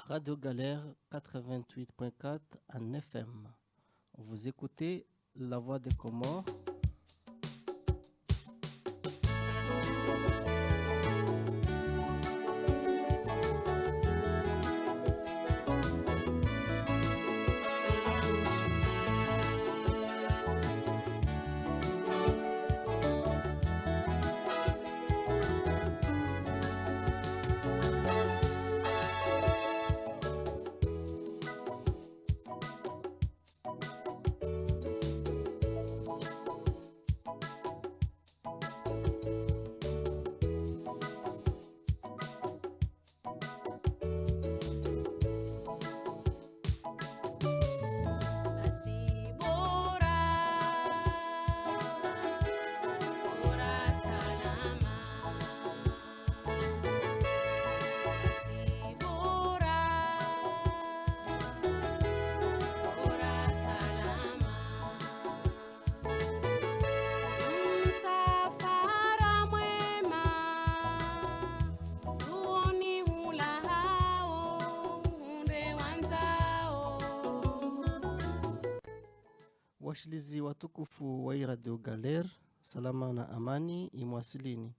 Radio Galère 88.4 en FM. Vous écoutez La Voix des Comores. Washilizi watukufu wa Radio Galère, salama na amani imwasilini.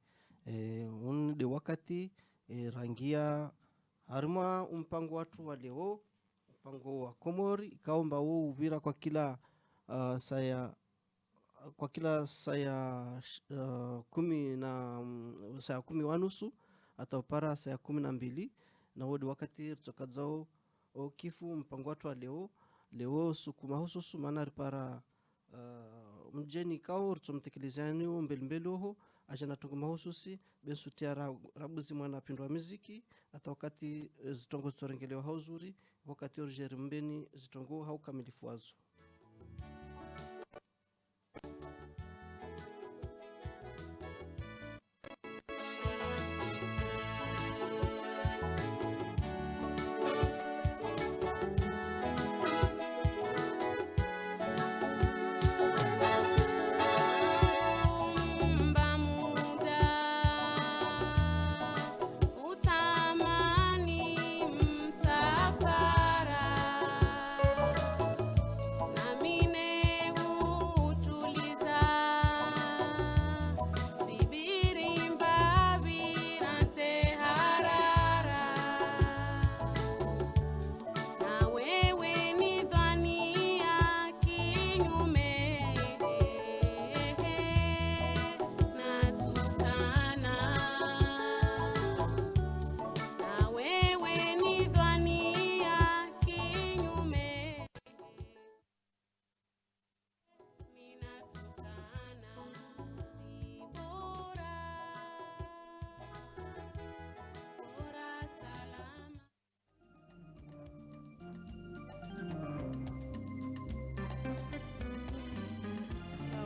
Unde wakati rangia harima mpango watu wa leo, mpango wa Komori ikaomba wao uvira kwa kila saya kumi wanusu atapara saya 12 na wodi wakati tokadzao kifu mpango watu wa leo sukuma hususu manari para mjeni kao rutomtekelezani mbele ho ajana tunguma hususi besutia rabuzi mwana pindwa muziki hata wakati zitongo zitorengelewa hauzuri wakati orjeri mbeni zitongo haukamilifu wazo.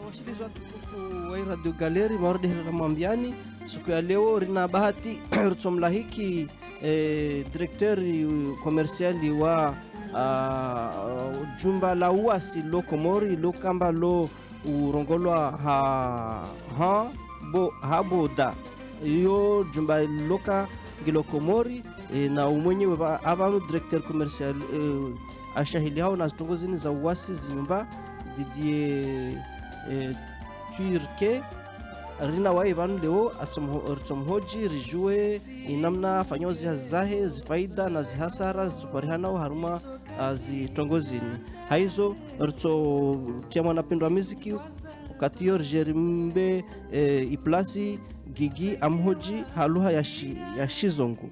Washilizi watukufu wa Radio Galère marudi hila mwambiani siku ya leo rina bahati rutomlahiki directeur commercial wa jumba la uasi lo Komori lo kamba lo urongolwa haboda iyo jumba loka gilo Komori na umwenyewe abantu directeur commercial ashahili hao na zitongozini za uasi zinyumba Didier Turke rina wa Ivan leo atomhoji rijue inamna fanyozi hazahe zifaida na zihasara ziparihana haruma zitongozini haizo rto tiamwa napendwa muziki wakati Jerimbe iplasi gigi amhoji haluha ya shizongo.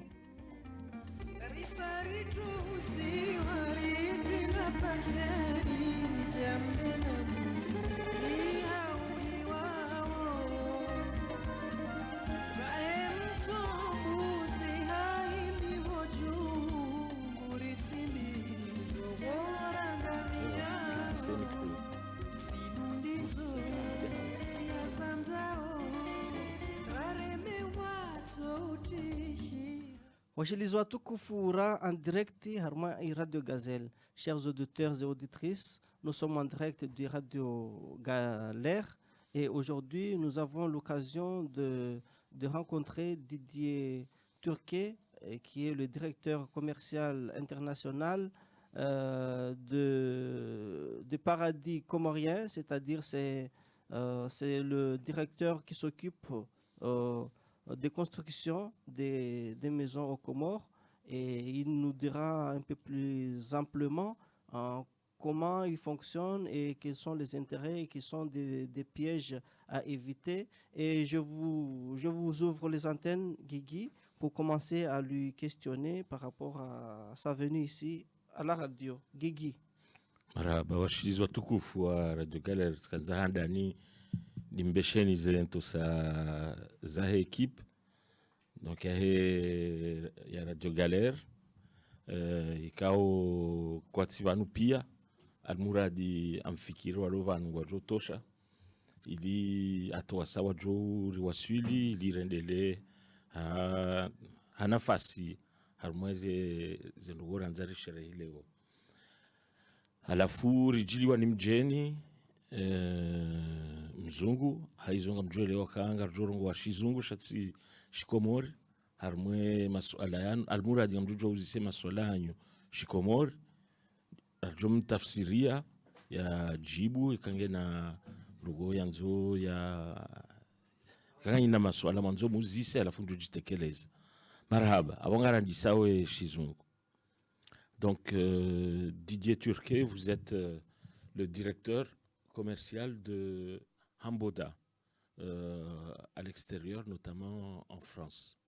Washilizi watukufu en direct harma Radio Gazelle. Chers auditeurs et auditrices, nous sommes en direct du Radio Galère et aujourd'hui nous avons l'occasion de rencontrer Didier Turke qui est le directeur commercial international de Paradis Comorien, c'est-à-dire c'est le directeur qui s'occupe euh, des constructions des maisons aux Comores, et il nous dira un peu plus amplement comment il fonctionne et quels sont les intérêts et quels sont des pièges à éviter. Et je vous ouvre les antennes, Guigui, pour commencer à lui questionner par rapport à sa venue ici à la radio. Guigui. Marhaba washirizi watukufu wa Radio Galère tukanza ndani limbesheni zento za equipe donc ya Radio Galère ikao kwatsi vanu pia almuradi amfikiri walo vanu wajotosha ili atoa sawa jo riwaswili lirendele hanafasi harumweze zenugora nzari sherehe leo. Alafu rijiliwa ni mjeni mzungu haizonga mjwele wakanga rjorongo wa shizungu shatsi shikomori harumwe masuala yanu almuradi ya mjujo uzise masuala yanyu shikomori rjom tafsiria ya jibu ikange na lugo yanzo ya kanga ina masuala manzo muzise alafu mjujo jitekeleza marhaba awangara ndisawe shizungu. Donc, Didier Turquet, vous êtes le directeur commercial de Hamboda, à l'extérieur, notamment en France.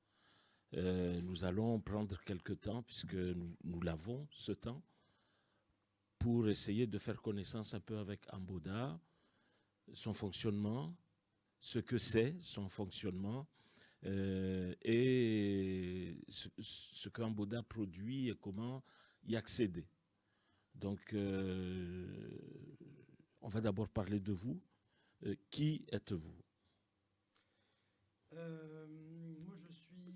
Nous allons prendre quelques temps, puisque nous l'avons, ce temps, pour essayer de faire connaissance un peu avec Hamboda, son fonctionnement, ce que c'est son fonctionnement, et ce que Hamboda produit et comment y accéder. Donc, on va d'abord parler de vous. Qui êtes-vous? Moi, je suis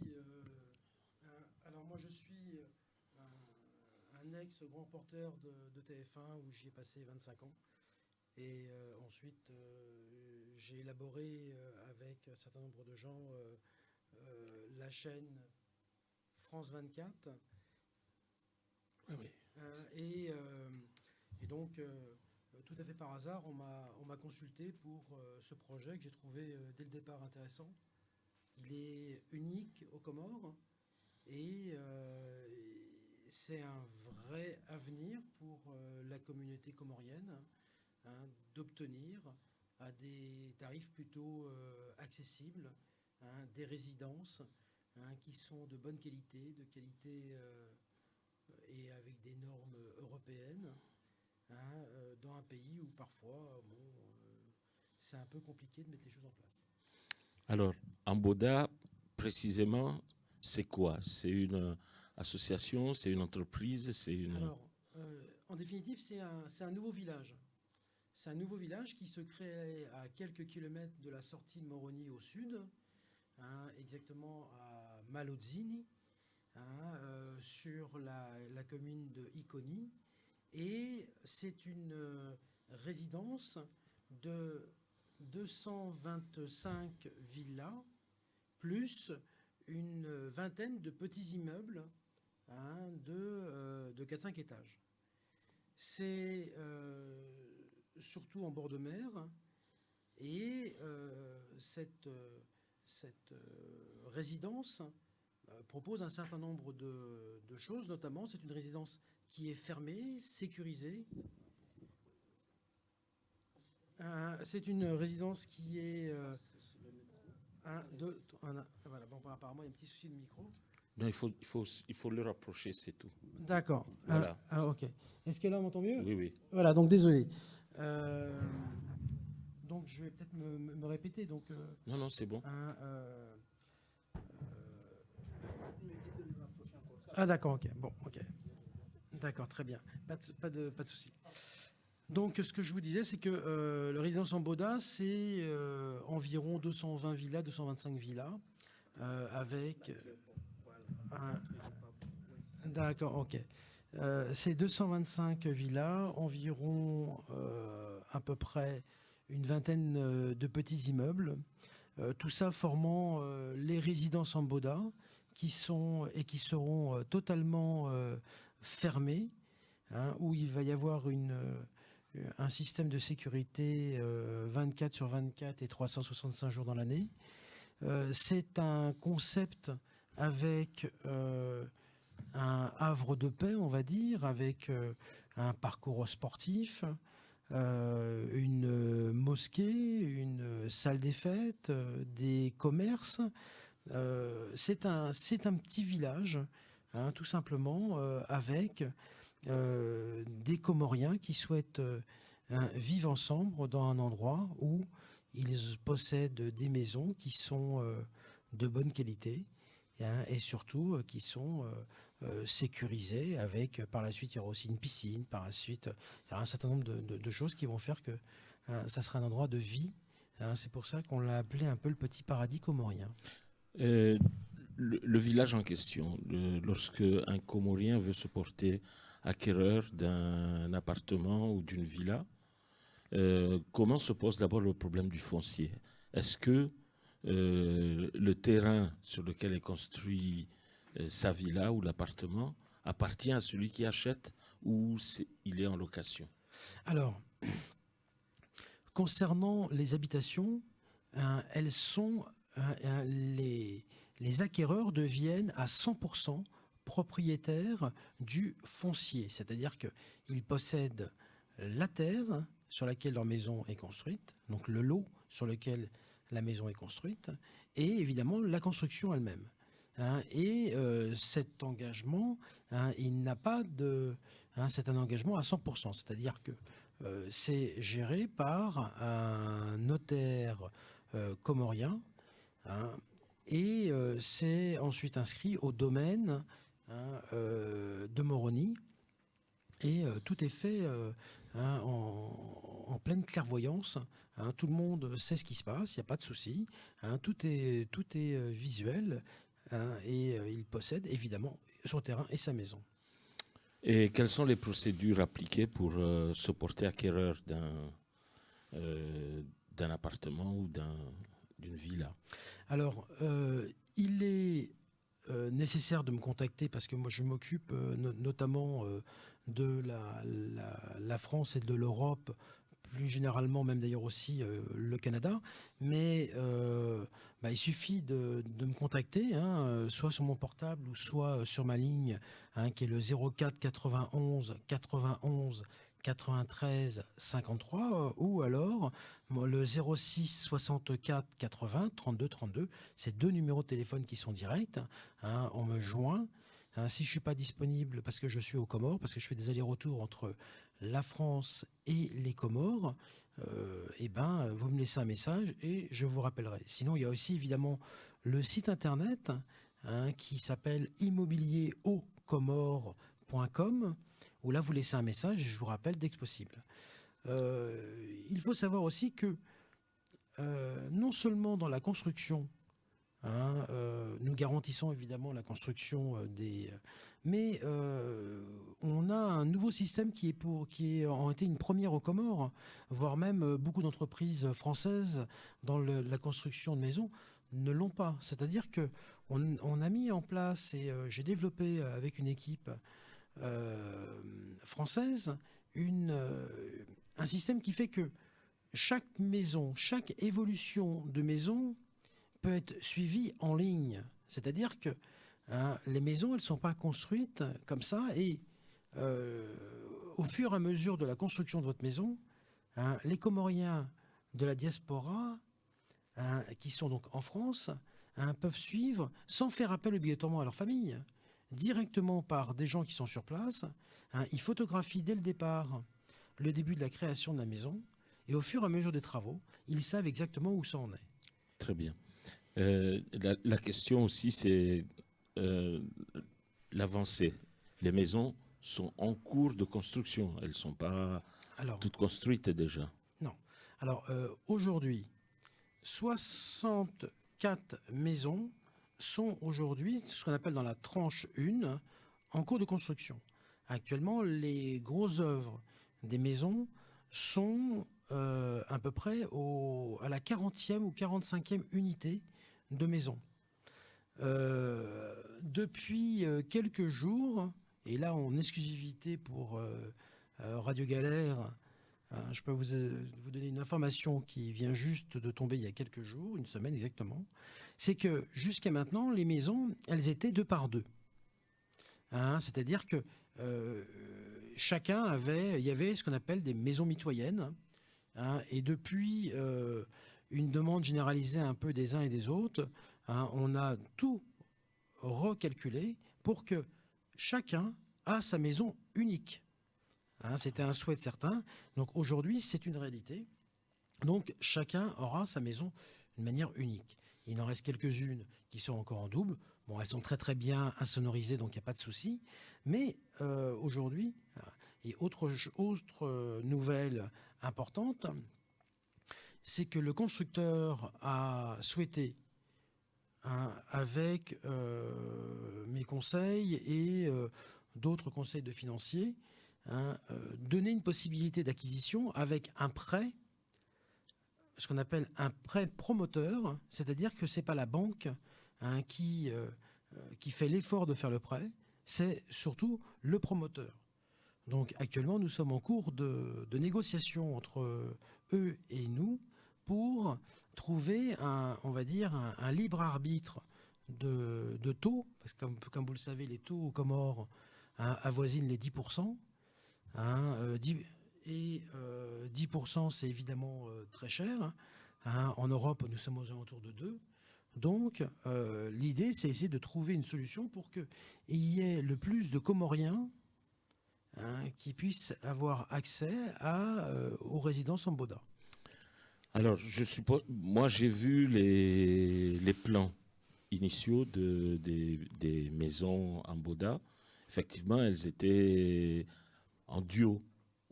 un ex-grand porteur de TF1 où j'y ai passé 25 ans. Et ensuite, j'ai élaboré avec un certain nombre de gens la chaîne France 24. Oui. Et donc, tout à fait par hasard, on m'a consulté pour ce projet que j'ai trouvé dès le départ intéressant. Il est unique aux Comores et c'est un vrai avenir pour la communauté comorienne d'obtenir à des tarifs plutôt accessibles des résidences qui sont de bonne qualité, et avec des normes européennes, dans un pays où parfois, c'est un peu compliqué de mettre les choses en place. Alors, Hamboda, précisément, c'est quoi? C'est une association, c'est une entreprise, c'est une... Alors, en définitive, c'est un nouveau village. C'est un nouveau village qui se crée à quelques kilomètres de la sortie de Moroni au sud, exactement à Malozzini, sur la commune de Iconi, et c'est une résidence de 225 villas plus une vingtaine de petits immeubles de 4-5 étages. C'est surtout en bord de mer, et cette résidence propose un certain nombre de choses, notamment c'est une résidence qui est fermée, sécurisée. C'est une résidence qui est... voilà, bon, apparemment il y a un petit souci de micro. Non, il faut le rapprocher, c'est tout. D'accord. Voilà. Ok. Est-ce que là on m'entend mieux? Oui, oui. Voilà, donc désolé. Donc je vais peut-être me répéter. Donc, Non, c'est bon. D'accord, ok. Bon, ok. D'accord, très bien. Pas de souci. Donc, ce que je vous disais, c'est que le résidence Hamboda, c'est environ 220 villas, 225 villas, avec... D'accord, ok. C'est 225 villas, environ à peu près une vingtaine de petits immeubles, tout ça formant les résidences Hamboda, qui seront totalement fermés, où il va y avoir un système de sécurité 24 sur 24 et 365 jours dans l'année. C'est un concept avec un havre de paix, on va dire, avec un parcours sportif, une mosquée, une salle des fêtes, des commerces. C'est un petit village, tout simplement, avec des Comoriens qui souhaitent vivre ensemble dans un endroit où ils possèdent des maisons qui sont de bonne qualité, et surtout qui sont sécurisées avec, par la suite, il y aura aussi une piscine, par la suite, il y aura un certain nombre de choses qui vont faire que ça sera un endroit de vie. C'est pour ça qu'on l'a appelé un peu le petit paradis comorien. Le village en question, lorsque un Comorien veut se porter acquéreur d'un appartement ou d'une villa, comment se pose d'abord le problème du foncier? Est-ce que le terrain sur lequel est construit sa villa ou l'appartement appartient à celui qui achète, ou il est en location? Alors, concernant les habitations, elles sont les acquéreurs deviennent à 100% propriétaires du foncier, c'est-à-dire qu'ils possèdent la terre sur laquelle leur maison est construite, donc le lot sur lequel la maison est construite, et évidemment la construction elle-même. Et cet engagement, il n'a pas de... c'est un engagement à 100%, c'est-à-dire que c'est géré par un notaire comorien, et c'est ensuite inscrit au domaine de Moroni, et tout est fait en pleine clairvoyance. Tout le monde sait ce qui se passe, il n'y a pas de souci. Tout est visuel, et il possède évidemment son terrain et sa maison. Et quelles sont les procédures appliquées pour se porter acquéreur d'un appartement ou d'une villa? Alors, il est nécessaire de me contacter parce que moi je m'occupe notamment de la France et de l'Europe, plus généralement même d'ailleurs aussi le Canada, mais il suffit de me contacter, soit sur mon portable ou soit sur ma ligne, qui est le 04 91 91 93 53, ou alors le 06 64 80 32 32. C'est 2 numéros de téléphone qui sont directs. On me joint. Si je ne suis pas disponible parce que je suis aux Comores, parce que je fais des allers-retours entre la France et les Comores, vous me laissez un message et je vous rappellerai. Sinon, il y a aussi évidemment le site internet qui s'appelle immobilierauxcomores.com, où là, vous laissez un message et je vous rappelle dès que possible. Il faut savoir aussi que non seulement dans la construction, nous garantissons évidemment la construction mais on a un nouveau système qui a été une première aux Comores, voire même beaucoup d'entreprises françaises dans la construction de maisons ne l'ont pas. C'est-à-dire que on a mis en place, et j'ai développé avec une équipe française un système qui fait que chaque maison, chaque évolution de maison peut être suivie en ligne. C'est-à-dire que les maisons, elles ne sont pas construites comme ça, et au fur et à mesure de la construction de votre maison, les Comoriens de la diaspora, qui sont donc en France, peuvent suivre sans faire appel obligatoirement à leur famille, directement par des gens qui sont sur place. Ils photographient dès le départ le début de la création de la maison, et au fur et à mesure des travaux, ils savent exactement où ça en est. Très bien. La question aussi, c'est l'avancée. Les maisons sont en cours de construction. Elles ne sont pas toutes construites déjà. Non. Alors, aujourd'hui, 64 maisons sont aujourd'hui ce qu'on appelle dans la tranche 1 en cours de construction. Actuellement, les grosses œuvres des maisons sont à peu près à la 40e ou 45e unité de maison. depuis quelques jours, et là en exclusivité pour Radio Galère, je peux vous donner une information qui vient juste de tomber il y a quelques jours, une semaine exactement, c'est que jusqu'à maintenant, les maisons, elles étaient 2 par 2. C'est-à-dire que chacun il y avait ce qu'on appelle des maisons mitoyennes, et depuis une demande généralisée un peu des uns et des autres, on a tout recalculé pour que chacun a sa maison unique. C'était un souhait de certains. Donc aujourd'hui, c'est une réalité. Donc chacun aura sa maison d'une manière unique. Il en reste quelques-unes qui sont encore en double. Bon, elles sont très très bien insonorisées, donc il n'y a pas de souci. Mais aujourd'hui, et autre nouvelle importante, c'est que le constructeur a souhaité, avec mes conseils et d'autres conseils de financiers, donner une possibilité d'acquisition avec un prêt, ce qu'on appelle un prêt promoteur, c'est-à-dire que ce n'est pas la banque qui fait l'effort de faire le prêt, c'est surtout le promoteur. Donc actuellement, nous sommes en cours de négociation entre eux et nous pour trouver on va dire un libre arbitre de taux, parce que comme vous le savez, les taux aux Comores avoisinent les 10%. 10%, c'est évidemment très cher. En Europe, nous sommes aux alentours de 2. Donc, l'idée, c'est essayer de trouver une solution pour qu'il y ait le plus de Comoriens qui puissent avoir accès aux résidences en Boda. Alors, je suppose, moi j'ai vu les plans initiaux des maisons en Boda. Effectivement, elles étaient en duo,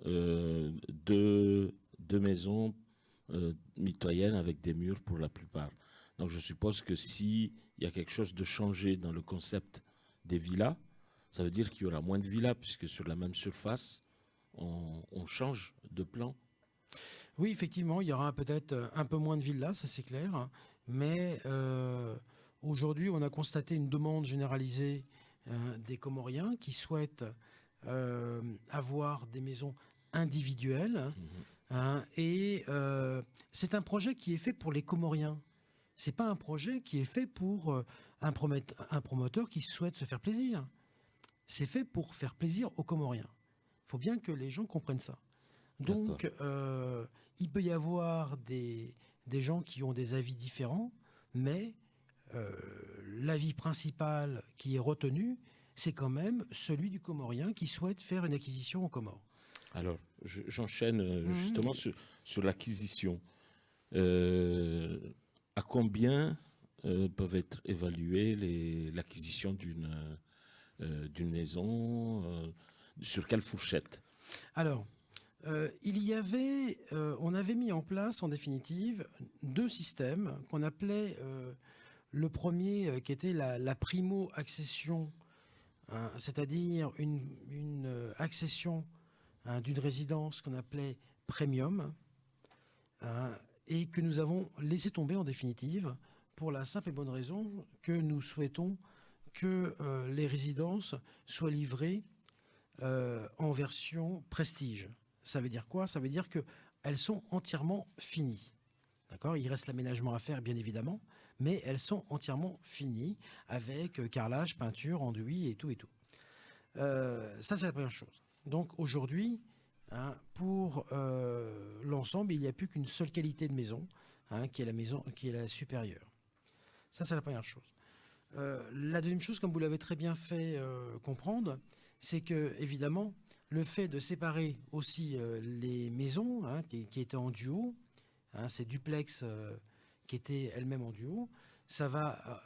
deux maisons mitoyennes avec des murs pour la plupart. Donc je suppose que s'il y a quelque chose de changé dans le concept des villas, ça veut dire qu'il y aura moins de villas, puisque sur la même surface, on change de plan. Oui, effectivement, il y aura peut-être un peu moins de villas, ça c'est clair. Mais aujourd'hui, on a constaté une demande généralisée des Comoriens qui souhaitent avoir des maisons individuelles. Et c'est un projet qui est fait pour les Comoriens. Ce n'est pas un projet qui est fait pour un promoteur qui souhaite se faire plaisir. C'est fait pour faire plaisir aux Comoriens. Il faut bien que les gens comprennent ça. Donc, il peut y avoir des gens qui ont des avis différents, mais l'avis principal qui est retenu, c'est quand même celui du Comorien qui souhaite faire une acquisition aux Comores. Alors, j'enchaîne justement sur l'acquisition. À combien peuvent être évaluées l'acquisition d'une maison, sur quelle fourchette? Alors, on avait mis en place en définitive 2 systèmes qu'on appelait le premier qui était la primo-accession, c'est-à-dire une accession d'une résidence qu'on appelait premium, et que nous avons laissé tomber en définitive pour la simple et bonne raison que nous souhaitons que les résidences soient livrées en version prestige. Ça veut dire quoi? Ça veut dire qu'elles sont entièrement finies. D'accord? Il reste l'aménagement à faire, bien évidemment, mais elles sont entièrement finies avec carrelage, peinture, enduit et tout et tout. Ça, c'est la première chose. Donc aujourd'hui, pour l'ensemble, il n'y a plus qu'une seule qualité de maison, qui est la supérieure. Ça, c'est la première chose. La deuxième chose, comme vous l'avez très bien fait comprendre, c'est que évidemment, le fait de séparer aussi les maisons qui étaient en duo, ces duplex qui étaient elles-mêmes en duo, ça va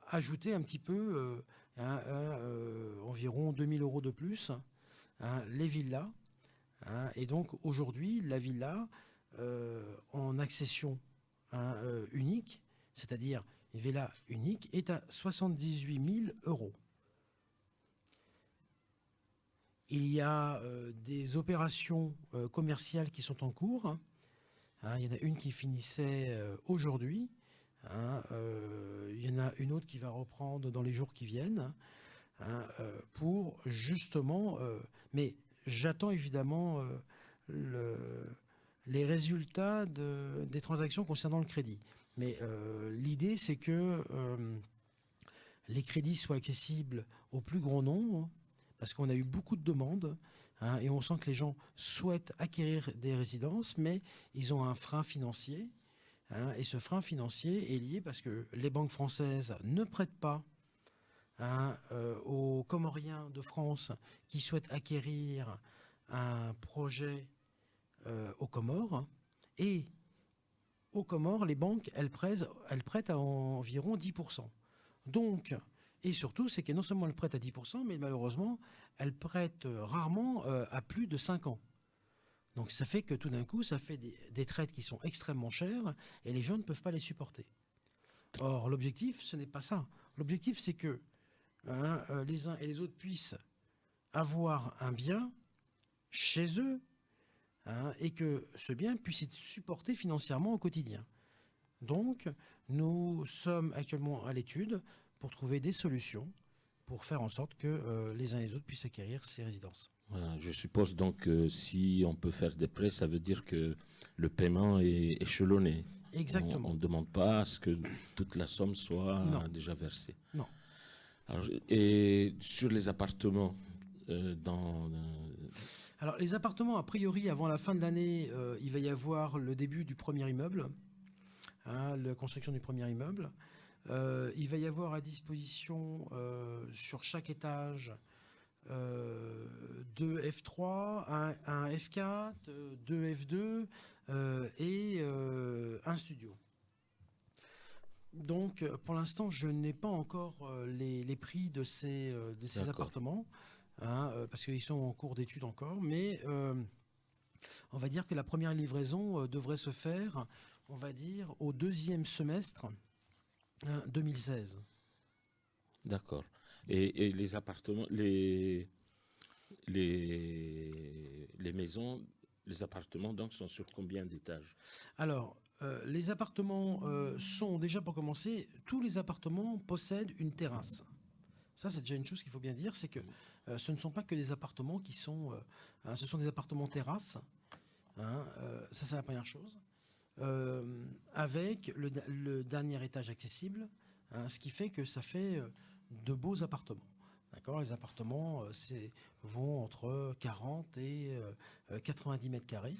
ajouter un petit peu environ 2 000 € de plus les villas. Et donc aujourd'hui, la villa en accession unique, c'est-à-dire une villa unique, est à 78 000 €. Il y a des opérations commerciales qui sont en cours. Il y en a une qui finissait aujourd'hui, hein. Il y en a une autre qui va reprendre dans les jours qui viennent, hein, pour justement... mais j'attends évidemment les résultats des transactions concernant le crédit. Mais l'idée, c'est que les crédits soient accessibles au plus grand nombre, parce qu'on a eu beaucoup de demandes, hein, et on sent que les gens souhaitent acquérir des résidences, mais ils ont un frein financier. Hein, et ce frein financier est lié parce que les banques françaises ne prêtent pas, hein, aux Comoriens de France qui souhaitent acquérir un projet aux Comores. Et aux Comores, les banques, elles prêtent à environ 10%. Donc, et surtout, c'est que non seulement elles prêtent à 10%, mais malheureusement, elles prêtent rarement à plus de 5 ans. Donc ça fait que tout d'un coup, ça fait des traites qui sont extrêmement chères et les gens ne peuvent pas les supporter. Or, l'objectif, ce n'est pas ça. L'objectif, c'est que les uns et les autres puissent avoir un bien chez eux, hein, et que ce bien puisse être supporté financièrement au quotidien. Donc, nous sommes actuellement à l'étude pour trouver des solutions pour faire en sorte que les uns et les autres puissent acquérir ces résidences. Voilà, je suppose donc que si on peut faire des prêts, ça veut dire que le paiement est échelonné. Exactement. On ne demande pas à ce que toute la somme soit déjà versée. Non. Alors, et sur les appartements, Alors, les appartements, a priori, avant la fin de l'année, il va y avoir le début du premier immeuble, hein, la construction du premier immeuble. Il va y avoir à disposition sur chaque étage 2 F3, un F4, 2 F2 et un studio. Donc, pour l'instant, je n'ai pas encore les prix de ces appartements, hein, parce qu'ils sont en cours d'étude encore, mais on va dire que la première livraison devrait se faire, on va dire, au deuxième semestre 2016. D'accord. Et les appartements, les maisons, les appartements donc sont sur combien d'étages? Alors, les appartements sont déjà, pour commencer, tous les appartements possèdent une terrasse. Ça, c'est déjà une chose qu'il faut bien dire, c'est que ce ne sont pas que des appartements qui sont... ce sont des appartements terrasses. Hein, ça, c'est la première chose. Avec le dernier étage accessible, hein, ce qui fait que ça fait de beaux appartements. D'accord, les appartements vont entre 40 et 90 mètres carrés.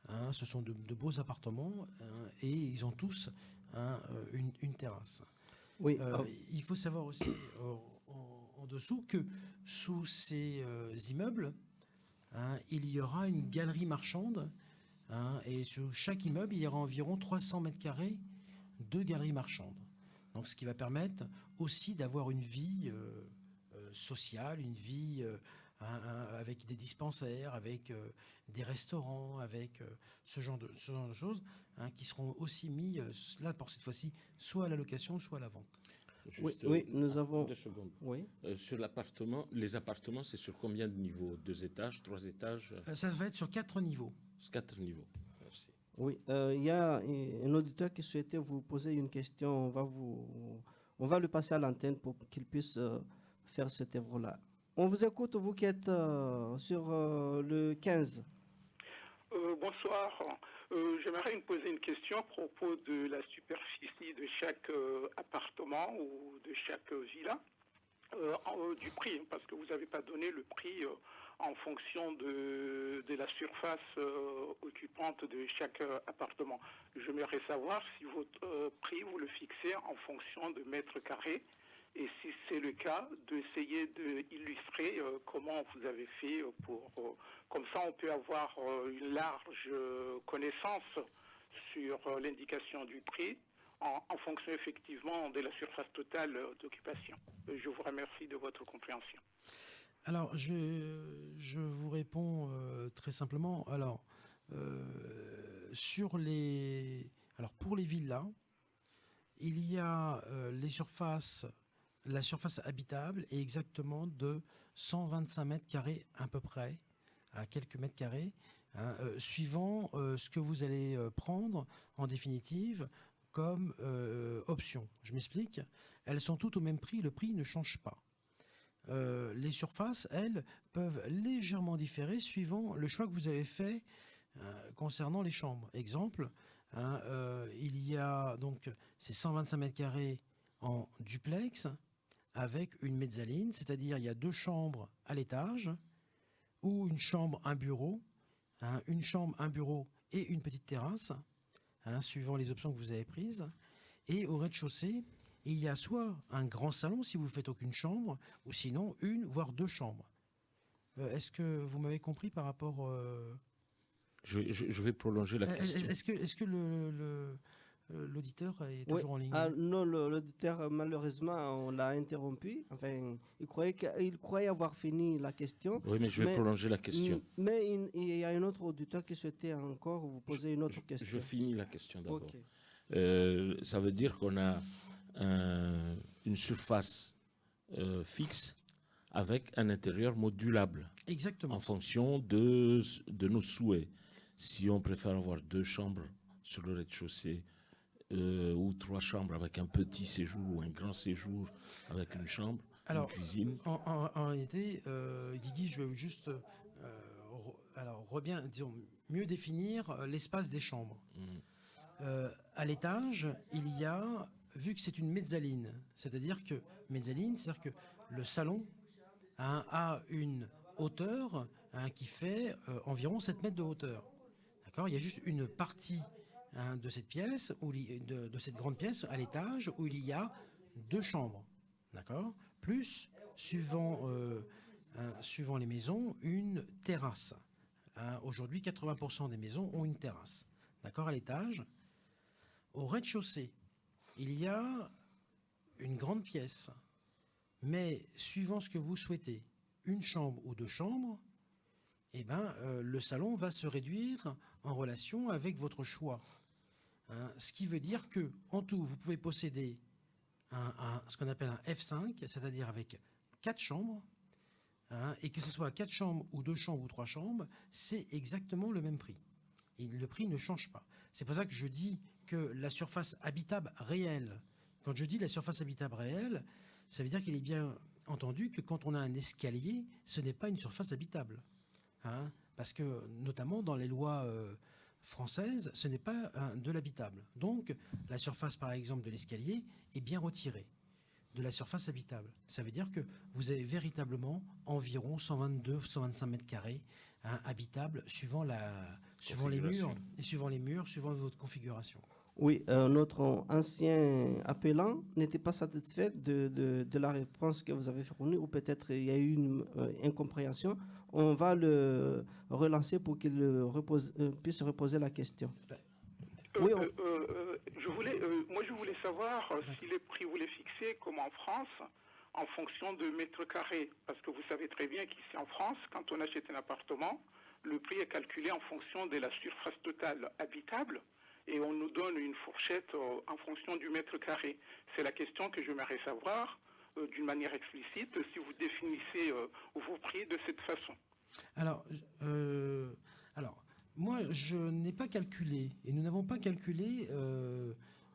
Hein, ce sont de beaux appartements, hein, et ils ont tous, hein, une terrasse. Oui. Il faut savoir aussi en dessous que sous ces immeubles, hein, il y aura une galerie marchande, hein, et sur chaque immeuble, il y aura environ 300 mètres carrés de galeries marchandes. Donc, ce qui va permettre aussi d'avoir une vie sociale, une vie avec des dispensaires, avec des restaurants, avec ce genre de choses, hein, qui seront aussi mis là pour cette fois-ci soit à la location, soit à la vente. Oui, nous avons... 2 secondes. Oui. Sur l'appartement, les appartements, c'est sur combien de niveaux? 2 étages, 3 étages? Ça va être sur 4 niveaux. 4 niveaux. Merci. Oui, il y a un auditeur qui souhaitait vous poser une question. On va le passer à l'antenne pour qu'il puisse faire cette œuvre-là. On vous écoute, vous qui êtes sur le 15. Bonsoir. J'aimerais me poser une question à propos de la superficie de chaque appartement ou de chaque villa, du prix, parce que vous n'avez pas donné le prix en fonction de la surface occupante de chaque appartement. J'aimerais savoir si votre prix, vous le fixez en fonction de mètres carrés, et si c'est le cas, d'essayer d'illustrer comment vous avez fait pour... comme ça, on peut avoir une large connaissance sur l'indication du prix en fonction effectivement de la surface totale d'occupation. Je vous remercie de votre compréhension. Alors, je vous réponds très simplement. Alors, pour les villas, il y a la surface habitable est exactement de 125 mètres carrés à peu près, à quelques mètres carrés, hein, suivant ce que vous allez prendre en définitive comme option. Je m'explique. Elles sont toutes au même prix, le prix ne change pas. Les surfaces, elles, peuvent légèrement différer suivant le choix que vous avez fait concernant les chambres. Exemple, il y a donc ces 125 mètres carrés en duplex avec une mezzaline, c'est-à-dire il y a 2 chambres à l'étage ou une chambre, un bureau, une chambre, un bureau et une petite terrasse, suivant les options que vous avez prises. Et au rez-de-chaussée, il y a soit un grand salon si vous ne faites aucune chambre, ou sinon une, voire 2 chambres. Est-ce que vous m'avez compris par rapport... Je vais prolonger la question. Est-ce que l'auditeur est Oui. toujours en ligne? Non, l'auditeur, malheureusement, on l'a interrompu. Enfin, il croyait avoir fini la question. Oui, mais je vais prolonger la question. Mais il y a un autre auditeur qui souhaitait encore vous poser une autre question. Je finis la question d'abord. Ok. Ça veut dire qu'on a une surface fixe avec un intérieur modulable. Exactement. En fonction de nos souhaits. Si on préfère avoir 2 chambres sur le rez-de-chaussée ou 3 chambres avec un petit séjour ou un grand séjour avec une chambre, une cuisine. En réalité, Guigui, je vais juste disons, mieux définir l'espace des chambres. À l'étage, il y a, vu que c'est une mezzaline, c'est-à-dire que le salon a une hauteur qui fait environ 7 mètres de hauteur. D'accord ? Il y a juste une partie de cette pièce, de cette grande pièce à l'étage, où il y a 2 chambres. D'accord ? Plus, suivant les maisons, une terrasse. Aujourd'hui, 80% des maisons ont une terrasse. D'accord ? À l'étage. Au rez-de-chaussée, il y a une grande pièce. Mais suivant ce que vous souhaitez, une chambre ou 2 chambres, le salon va se réduire en relation avec votre choix. Ce qui veut dire que, en tout, vous pouvez posséder ce qu'on appelle un F5, c'est-à-dire avec 4 chambres, et que ce soit 4 chambres ou 2 chambres ou 3 chambres, c'est exactement le même prix. Et le prix ne change pas. C'est pour ça que je dis que la surface habitable réelle, quand je dis la surface habitable réelle, ça veut dire qu'il est bien entendu que quand on a un escalier, ce n'est pas une surface habitable. Parce que, notamment dans les lois françaises, ce n'est pas de l'habitable. Donc, la surface, par exemple, de l'escalier est bien retirée de la surface habitable. Ça veut dire que vous avez véritablement environ 122-125 mètres carrés habitables suivant les murs, suivant votre configuration. Oui, notre ancien appelant n'était pas satisfait de la réponse que vous avez fournie, ou peut-être il y a eu une incompréhension. On va le relancer pour qu'il puisse reposer la question. Oui, je voulais savoir si les prix vous les fixez comme en France, en fonction de mètres carrés. Parce que vous savez très bien qu'ici en France, quand on achète un appartement, le prix est calculé en fonction de la surface totale habitable. Et on nous donne une fourchette en fonction du mètre carré. C'est la question que j'aimerais savoir d'une manière explicite, si vous définissez vos prix de cette façon. Alors, moi, je n'ai pas calculé, et nous n'avons pas calculé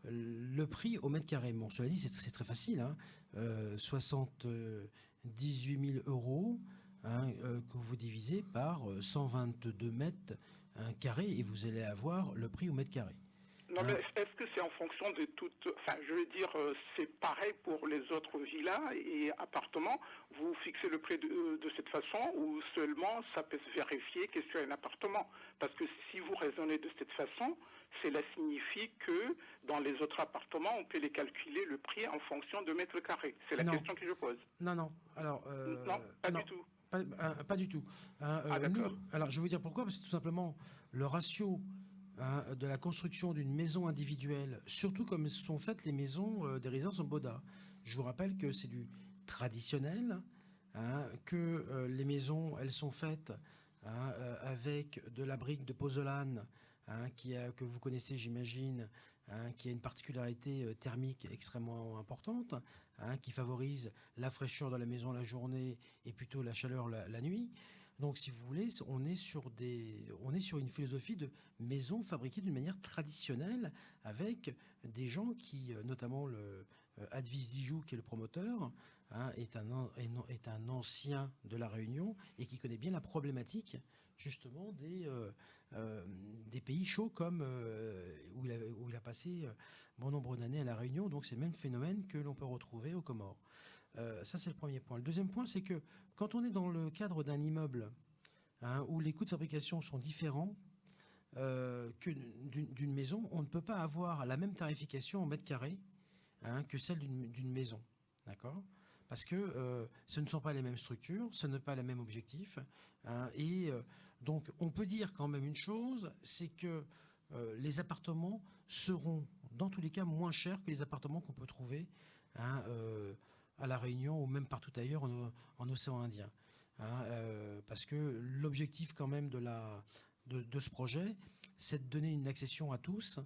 le prix au mètre carré. Bon, cela dit, c'est très facile. 78 000 euros que vous divisez par 122 mètres carrés, et vous allez avoir le prix au mètre carré. Non, mais est-ce que c'est en fonction de toutes... Enfin, je veux dire, c'est pareil pour les autres villas et appartements. Vous fixez le prix de cette façon, ou seulement ça peut se vérifier que c'est un appartement? Parce que si vous raisonnez de cette façon, cela signifie que dans les autres appartements, on peut les calculer le prix en fonction de mètres carrés. C'est la question que je pose. Non. Alors, non, pas du tout. Pas du tout. Alors, je vais vous dire pourquoi. Parce que tout simplement, le ratio de la construction d'une maison individuelle, surtout comme sont faites les maisons des résidences en Boda. Je vous rappelle que c'est du traditionnel, que les maisons, elles sont faites avec de la brique de pozzolan, que vous connaissez, j'imagine, qui a une particularité thermique extrêmement importante, qui favorise la fraîcheur de la maison la journée et plutôt la chaleur la nuit. Donc, si vous voulez, on est sur une philosophie de maison fabriquée d'une manière traditionnelle, avec des gens qui, notamment Advis Dijou, qui est le promoteur, hein, est un ancien de La Réunion et qui connaît bien la problématique justement des pays chauds comme où il a passé bon nombre d'années à La Réunion. Donc c'est le même phénomène que l'on peut retrouver aux Comores. Ça, c'est le premier point. Le deuxième point, c'est que quand on est dans le cadre d'un immeuble, hein, où les coûts de fabrication sont différents que d'une maison, on ne peut pas avoir la même tarification au mètre carré, hein, que celle d'une maison. D'accord ? Parce que ce ne sont pas les mêmes structures, ce n'est pas les mêmes objectifs. Hein, et donc, on peut dire quand même une chose, c'est que les appartements seront, dans tous les cas, moins chers que les appartements qu'on peut trouver, hein, à La Réunion ou même partout ailleurs en océan Indien. Hein, parce que l'objectif quand même de ce projet, c'est de donner une accession à tous,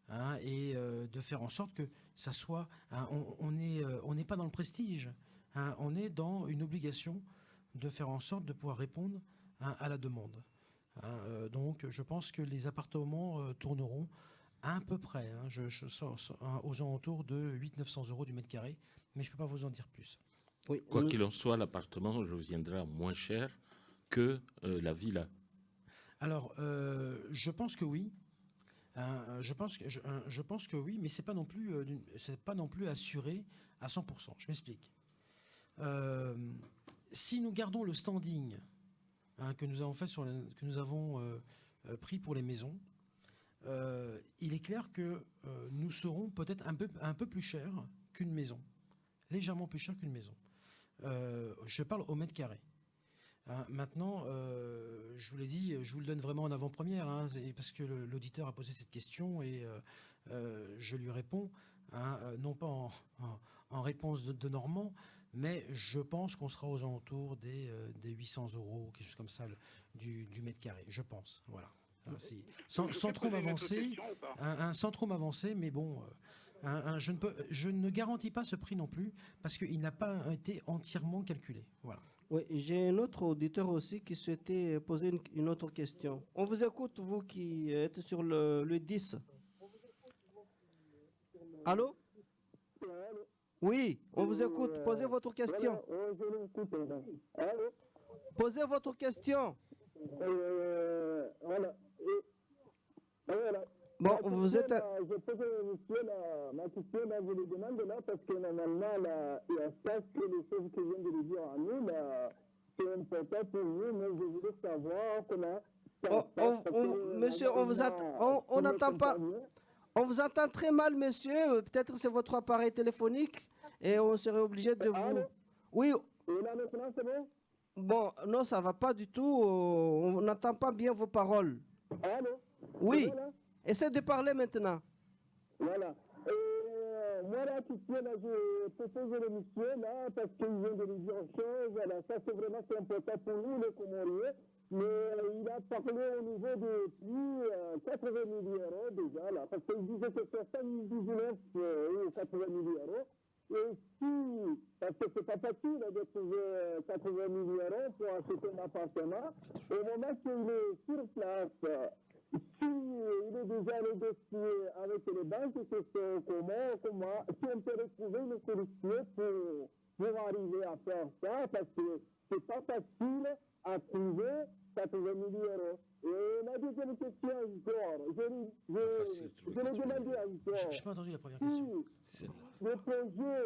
hein, et de faire en sorte que ça soit... Hein, on n'est pas dans le prestige, hein, on est dans une obligation de faire en sorte de pouvoir répondre, hein, à la demande. Hein, donc je pense que les appartements tourneront à peu près, hein, aux alentours de 800-900 euros du mètre carré, mais je ne peux pas vous en dire plus. Oui, Quoi qu'il en soit, l'appartement reviendra moins cher que la villa. Alors, je pense que oui. Je pense que oui, mais c'est pas non plus assuré à 100%. Je m'explique. Si nous gardons le standing, hein, que nous avons fait que nous avons pris pour les maisons, il est clair que nous serons peut-être un peu plus chers qu'une maison, légèrement plus cher qu'une maison. Je parle au mètre carré. Hein, maintenant, je vous l'ai dit, je vous le donne vraiment en avant-première, hein, parce que l'auditeur a posé cette question et je lui réponds, hein, non pas en réponse de Normand, mais je pense qu'on sera aux alentours des 800 euros, quelque chose comme ça, du mètre carré, je pense. Voilà. Hein, sans trop m'avancer, sans trop m'avancer, mais bon... je ne garantis pas ce prix non plus, parce qu'il n'a pas été entièrement calculé. Voilà. Oui, j'ai un autre auditeur aussi qui souhaitait poser une autre question. On vous écoute, vous qui êtes sur le 10. Allô? Oui, on vous écoute. Posez votre question. Posez votre question. Bon, vous êtes... Je pose ma question, là, je le demande là, parce que normalement, là, il y a ça que les choses que viennent de le dire à nous, là, c'est important pour nous, mais je voulais savoir comment... monsieur, on n'entend pas. On vous entend très mal, monsieur. Peut-être c'est votre appareil téléphonique et on serait obligé de vous... Allô? Oui. Et là, maintenant, c'est bon? Bon, non, ça va pas du tout. On n'entend pas bien vos paroles. Allô? Oui. Bon, essaie de parler maintenant. Voilà. Moi, là, tout de suite, là, je propose le monsieur, là, parce qu'il vient de lui dire une chose. Voilà, ça, c'est vraiment important pour nous, les Comoriens. Mais il a parlé au niveau de plus 80 000 euros déjà, là, parce qu'il disait que c'est 119 ou 80 000 euros. Et si, parce que c'est pas facile de trouver 80 000 euros pour acheter un appartement, au moment qu'il est sur place, si il est déjà négocié avec les banques, c'est comment, si on peut retrouver une solution pour arriver à faire ça, parce que c'est pas facile à trouver 80 000 euros. Et la deuxième question encore, je l'ai demandé encore. Je n'ai pas entendu la première question. Si le projet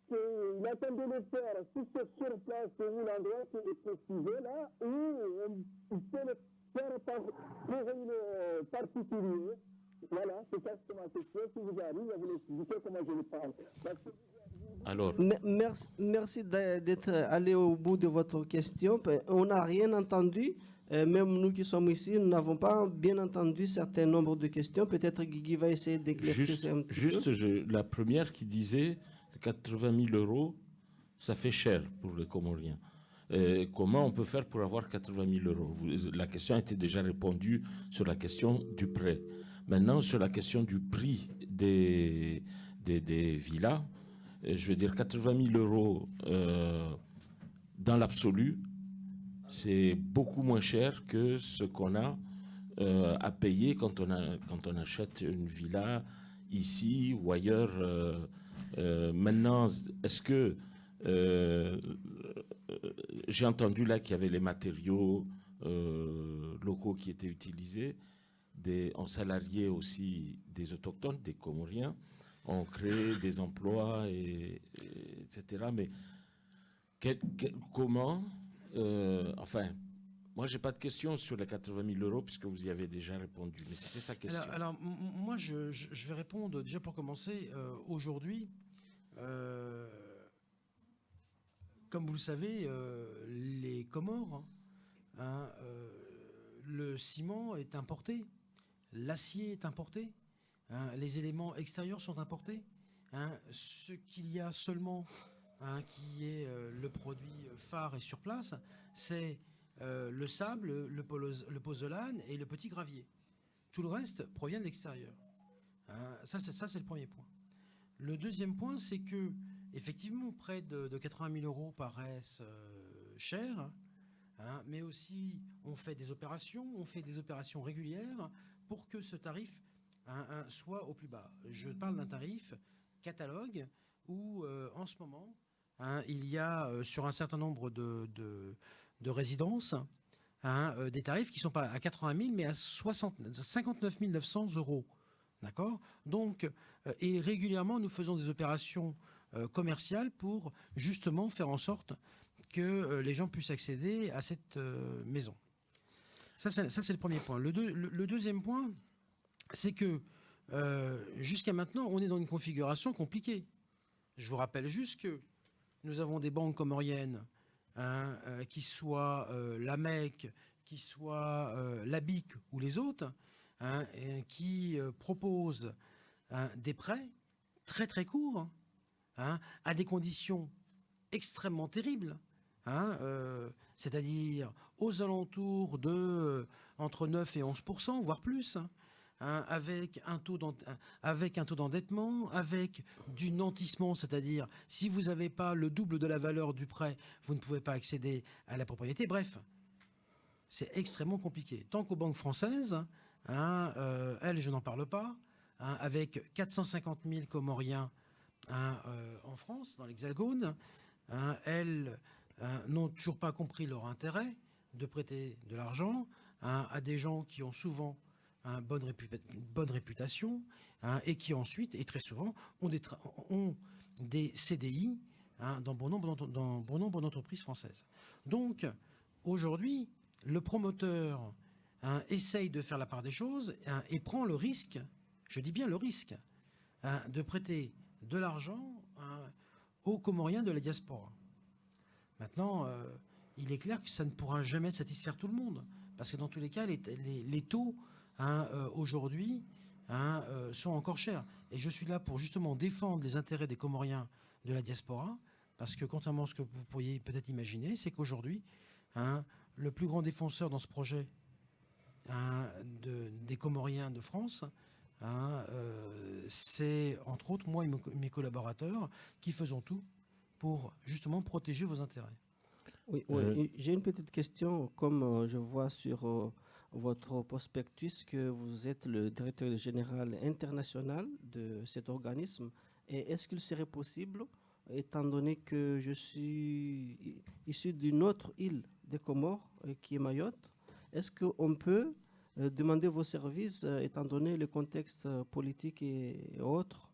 qu'il attendait de faire, si c'est sur place ou l'endroit qui est précisé là, ou on peut le faire pour une particulier. Voilà, c'est ça ma question. Si vous arrivez à vous expliquer comment je le parle. Alors, Merci d'être allé au bout de votre question. On n'a rien entendu. Même nous qui sommes ici, nous n'avons pas bien entendu un certain nombre de questions. Peut-être Guigui va essayer d'éclaircir un petit peu. La première qui disait que 80 000 euros, ça fait cher pour les Comoriens. Comment on peut faire pour avoir 80 000 euros? La question a été déjà répondue sur la question du prêt. Maintenant, sur la question du prix des villas, je veux dire 80 000 euros dans l'absolu, c'est beaucoup moins cher que ce qu'on a à payer quand on achète une villa ici ou ailleurs. Maintenant, est-ce que j'ai entendu là qu'il y avait les matériaux locaux qui étaient utilisés, on salariait aussi des autochtones, des Comoriens, on crée des emplois, etc. Mais comment enfin, moi, j'ai pas de question sur les 80 000 euros puisque vous y avez déjà répondu. Mais c'était sa question. Moi, je vais répondre déjà pour commencer. Aujourd'hui, comme vous le savez, les Comores, le ciment est importé, l'acier est importé, les éléments extérieurs sont importés. Ce qu'il y a seulement qui est le produit phare et sur place, c'est le sable, le pozzolane et le petit gravier. Tout le reste provient de l'extérieur. Ça, c'est le premier point. Le deuxième point, c'est que effectivement, près de 80 000 euros paraissent chers, mais aussi on fait des opérations régulières pour que ce tarif soit au plus bas. Je parle d'un tarif catalogue où, en ce moment, il y a sur un certain nombre de résidences des tarifs qui ne sont pas à 80 000 mais à 59 900 euros. D'accord ? Donc, et régulièrement, nous faisons des opérations commerciales pour justement faire en sorte que les gens puissent accéder à cette maison. Ça, c'est le premier point. Le deuxième point, c'est que jusqu'à maintenant, on est dans une configuration compliquée. Je vous rappelle juste que nous avons des banques comoriennes, qui soient la MEC, qui soient la BIC ou les autres, qui proposent des prêts très très courts, à des conditions extrêmement terribles, c'est-à-dire aux alentours de entre 9 et 11%, voire plus, avec un taux d'endettement, avec du nantissement, c'est-à-dire si vous n'avez pas le double de la valeur du prêt, vous ne pouvez pas accéder à la propriété. Bref, c'est extrêmement compliqué. Tant qu'aux banques françaises, elles, je n'en parle pas, avec 450 000 Comoriens en France, dans l'Hexagone, elles n'ont toujours pas compris leur intérêt de prêter de l'argent à des gens qui ont souvent bonne réputation et qui ensuite, et très souvent, ont des CDI dans bon nombre d'entreprises françaises. Donc, aujourd'hui, le promoteur essaye de faire la part des choses et prend le risque, je dis bien le risque, de prêter de l'argent aux Comoriens de la diaspora. Maintenant, il est clair que ça ne pourra jamais satisfaire tout le monde, parce que dans tous les cas, les taux aujourd'hui sont encore chers. Et je suis là pour justement défendre les intérêts des Comoriens de la diaspora, parce que contrairement à ce que vous pourriez peut-être imaginer, c'est qu'aujourd'hui, le plus grand défenseur dans ce projet des Comoriens de France, c'est entre autres moi et mes collaborateurs qui faisons tout pour justement protéger vos intérêts. Oui, j'ai une petite question. Comme je vois sur votre prospectus que vous êtes le directeur général international de cet organisme, et est-ce qu'il serait possible, étant donné que je suis issu d'une autre île des Comores, qui est Mayotte, est-ce qu'on peut demander vos services, étant donné le contexte politique et autres?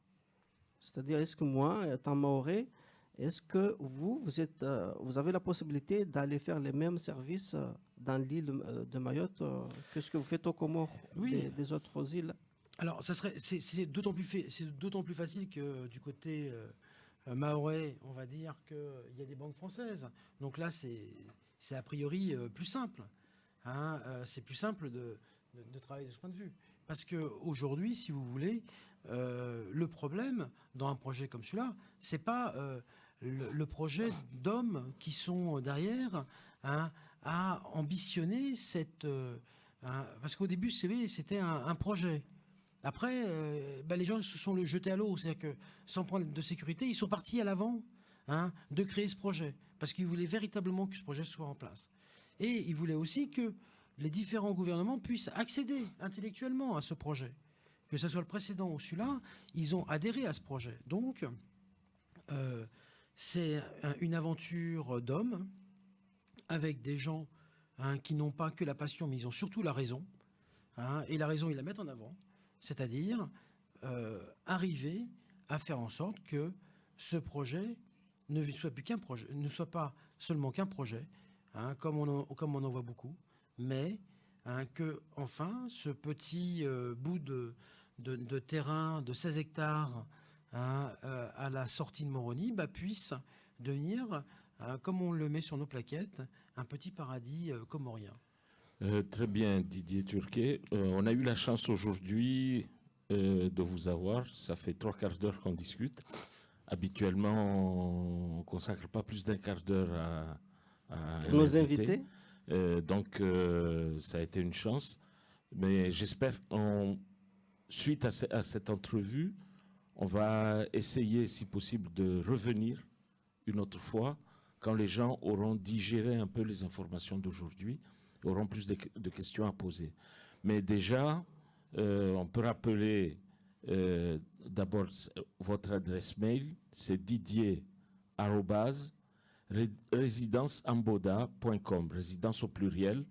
C'est-à-dire, est-ce que moi, étant mahorais, est-ce que vous avez la possibilité d'aller faire les mêmes services dans l'île de Mayotte que ce que vous faites aux Comores, oui, des autres îles? Alors, c'est d'autant plus facile que du côté mahorais, on va dire qu'il y a des banques françaises. Donc là, c'est a priori plus simple. C'est plus simple de travailler de ce point de vue. Parce qu'aujourd'hui, si vous voulez, le problème dans un projet comme celui-là, c'est pas le projet d'hommes qui sont derrière à ambitionner cette... parce qu'au début, c'était un projet. Après, les gens se sont jetés à l'eau. C'est-à-dire que, sans prendre de sécurité, ils sont partis à l'avant de créer ce projet. Parce qu'ils voulaient véritablement que ce projet soit en place. Et il voulait aussi que les différents gouvernements puissent accéder intellectuellement à ce projet. Que ce soit le précédent ou celui-là, ils ont adhéré à ce projet. Donc, c'est une aventure d'hommes avec des gens qui n'ont pas que la passion, mais ils ont surtout la raison. Et la raison, ils la mettent en avant. C'est-à-dire arriver à faire en sorte que ce projet ne soit plus qu'un projet, ne soit pas seulement qu'un projet, comme on en voit beaucoup, mais que enfin ce petit bout de terrain de 16 hectares à la sortie de Moroni puisse devenir, comme on le met sur nos plaquettes, un petit paradis comorien. Très bien, Didier Turquet. On a eu la chance aujourd'hui de vous avoir. Ça fait 3/4 d'heure qu'on discute. Habituellement, on ne consacre pas plus d'1 quart d'heure à Nos invités. Donc, ça a été une chance. Mais j'espère, suite à cette entrevue, on va essayer, si possible, de revenir une autre fois quand les gens auront digéré un peu les informations d'aujourd'hui, auront plus de questions à poser. Mais déjà, on peut rappeler d'abord votre adresse mail, c'est didier@residenceamboda.com, résidence au pluriel,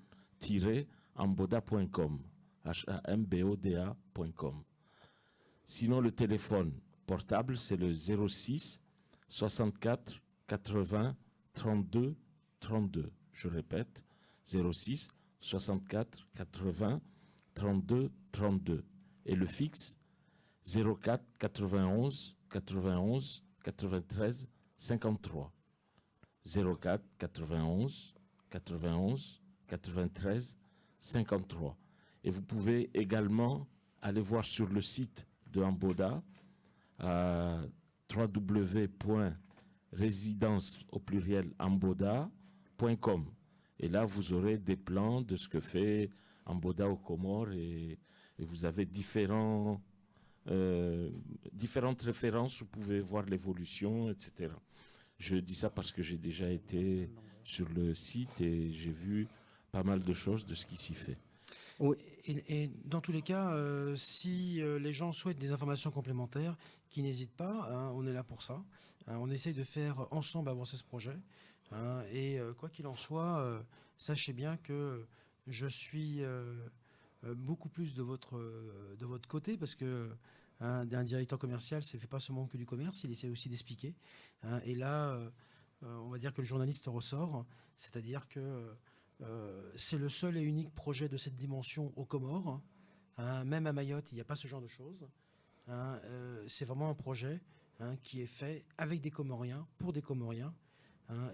amboda.com, hamboda.com. Sinon, le téléphone portable, c'est le 06 64 80 32 32. Je répète, 06 64 80 32 32. Et le fixe, 04 91 91 93 53. 04 91 91 93 53. Et vous pouvez également aller voir sur le site de Amboda, www.résidence.amboda.com. Et là, vous aurez des plans de ce que fait Amboda aux Comores et vous avez différentes références, vous pouvez voir l'évolution, etc. Je dis ça parce que j'ai déjà été sur le site et j'ai vu pas mal de choses de ce qui s'y fait. Oui. Et dans tous les cas, si les gens souhaitent des informations complémentaires, qu'ils n'hésitent pas, on est là pour ça. On essaye de faire ensemble avancer ce projet. Et quoi qu'il en soit, sachez bien que je suis beaucoup plus de votre côté, parce que un directeur commercial, ça ne fait pas seulement que du commerce, il essaie aussi d'expliquer. Et là, on va dire que le journaliste ressort, c'est-à-dire que c'est le seul et unique projet de cette dimension aux Comores. Même à Mayotte, il n'y a pas ce genre de choses. C'est vraiment un projet qui est fait avec des Comoriens, pour des Comoriens.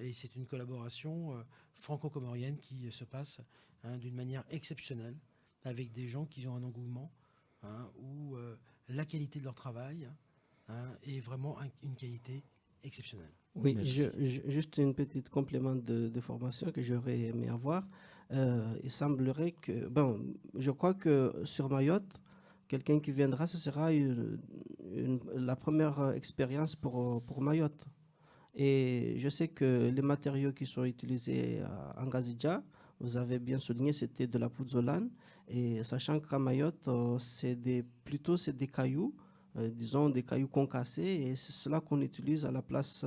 Et c'est une collaboration franco-comorienne qui se passe d'une manière exceptionnelle, avec des gens qui ont un engouement, où la qualité de leur travail est vraiment une qualité exceptionnelle. Oui, juste une petite complément de formation que j'aurais aimé avoir. Il semblerait que, je crois que sur Mayotte, quelqu'un qui viendra, ce sera la première expérience pour Mayotte. Et je sais que les matériaux qui sont utilisés en Ngazidja, vous avez bien souligné, c'était de la pouzzolane. Et sachant qu'à Mayotte, c'est des cailloux, disons des cailloux concassés, et c'est cela qu'on utilise à la place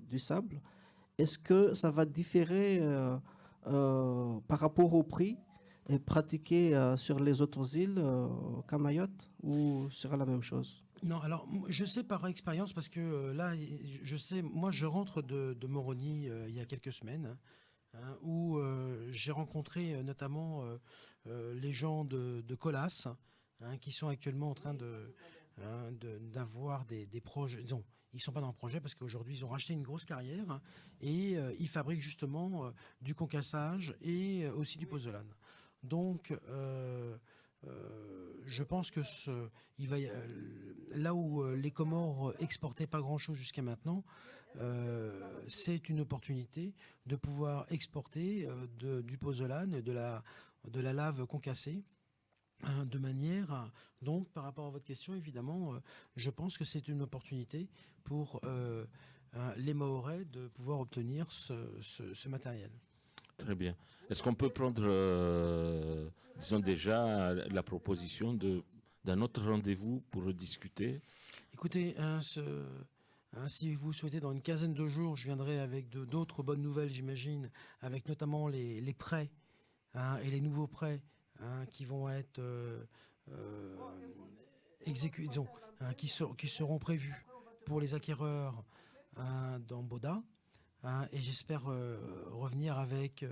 du sable. Est-ce que ça va différer par rapport au prix pratiqué sur les autres îles qu'à Mayotte, ou sera la même chose? Non, alors je sais par expérience, parce que là, je sais, moi je rentre de Moroni il y a quelques semaines, où j'ai rencontré notamment les gens de Colas, qui sont actuellement en train d'avoir des projets. Disons, ils ne sont pas dans le projet parce qu'aujourd'hui ils ont racheté une grosse carrière, et ils fabriquent justement du concassage et aussi du pozzolane. Donc je pense que là où les Comores exportaient pas grand-chose jusqu'à maintenant, c'est une opportunité de pouvoir exporter du pozzolane, de la lave concassée, de manière. Donc, par rapport à votre question, évidemment, je pense que c'est une opportunité pour les Mahorais de pouvoir obtenir ce matériel. Très bien. Est-ce qu'on peut prendre, disons déjà, la proposition d'un autre rendez-vous pour discuter? Écoutez, si vous souhaitez, dans une quinzaine de jours, je viendrai avec d'autres bonnes nouvelles, j'imagine, avec notamment les prêts, et les nouveaux prêts, qui vont être exécutés, disons, qui seront prévus pour les acquéreurs dans Boda. Et j'espère revenir avec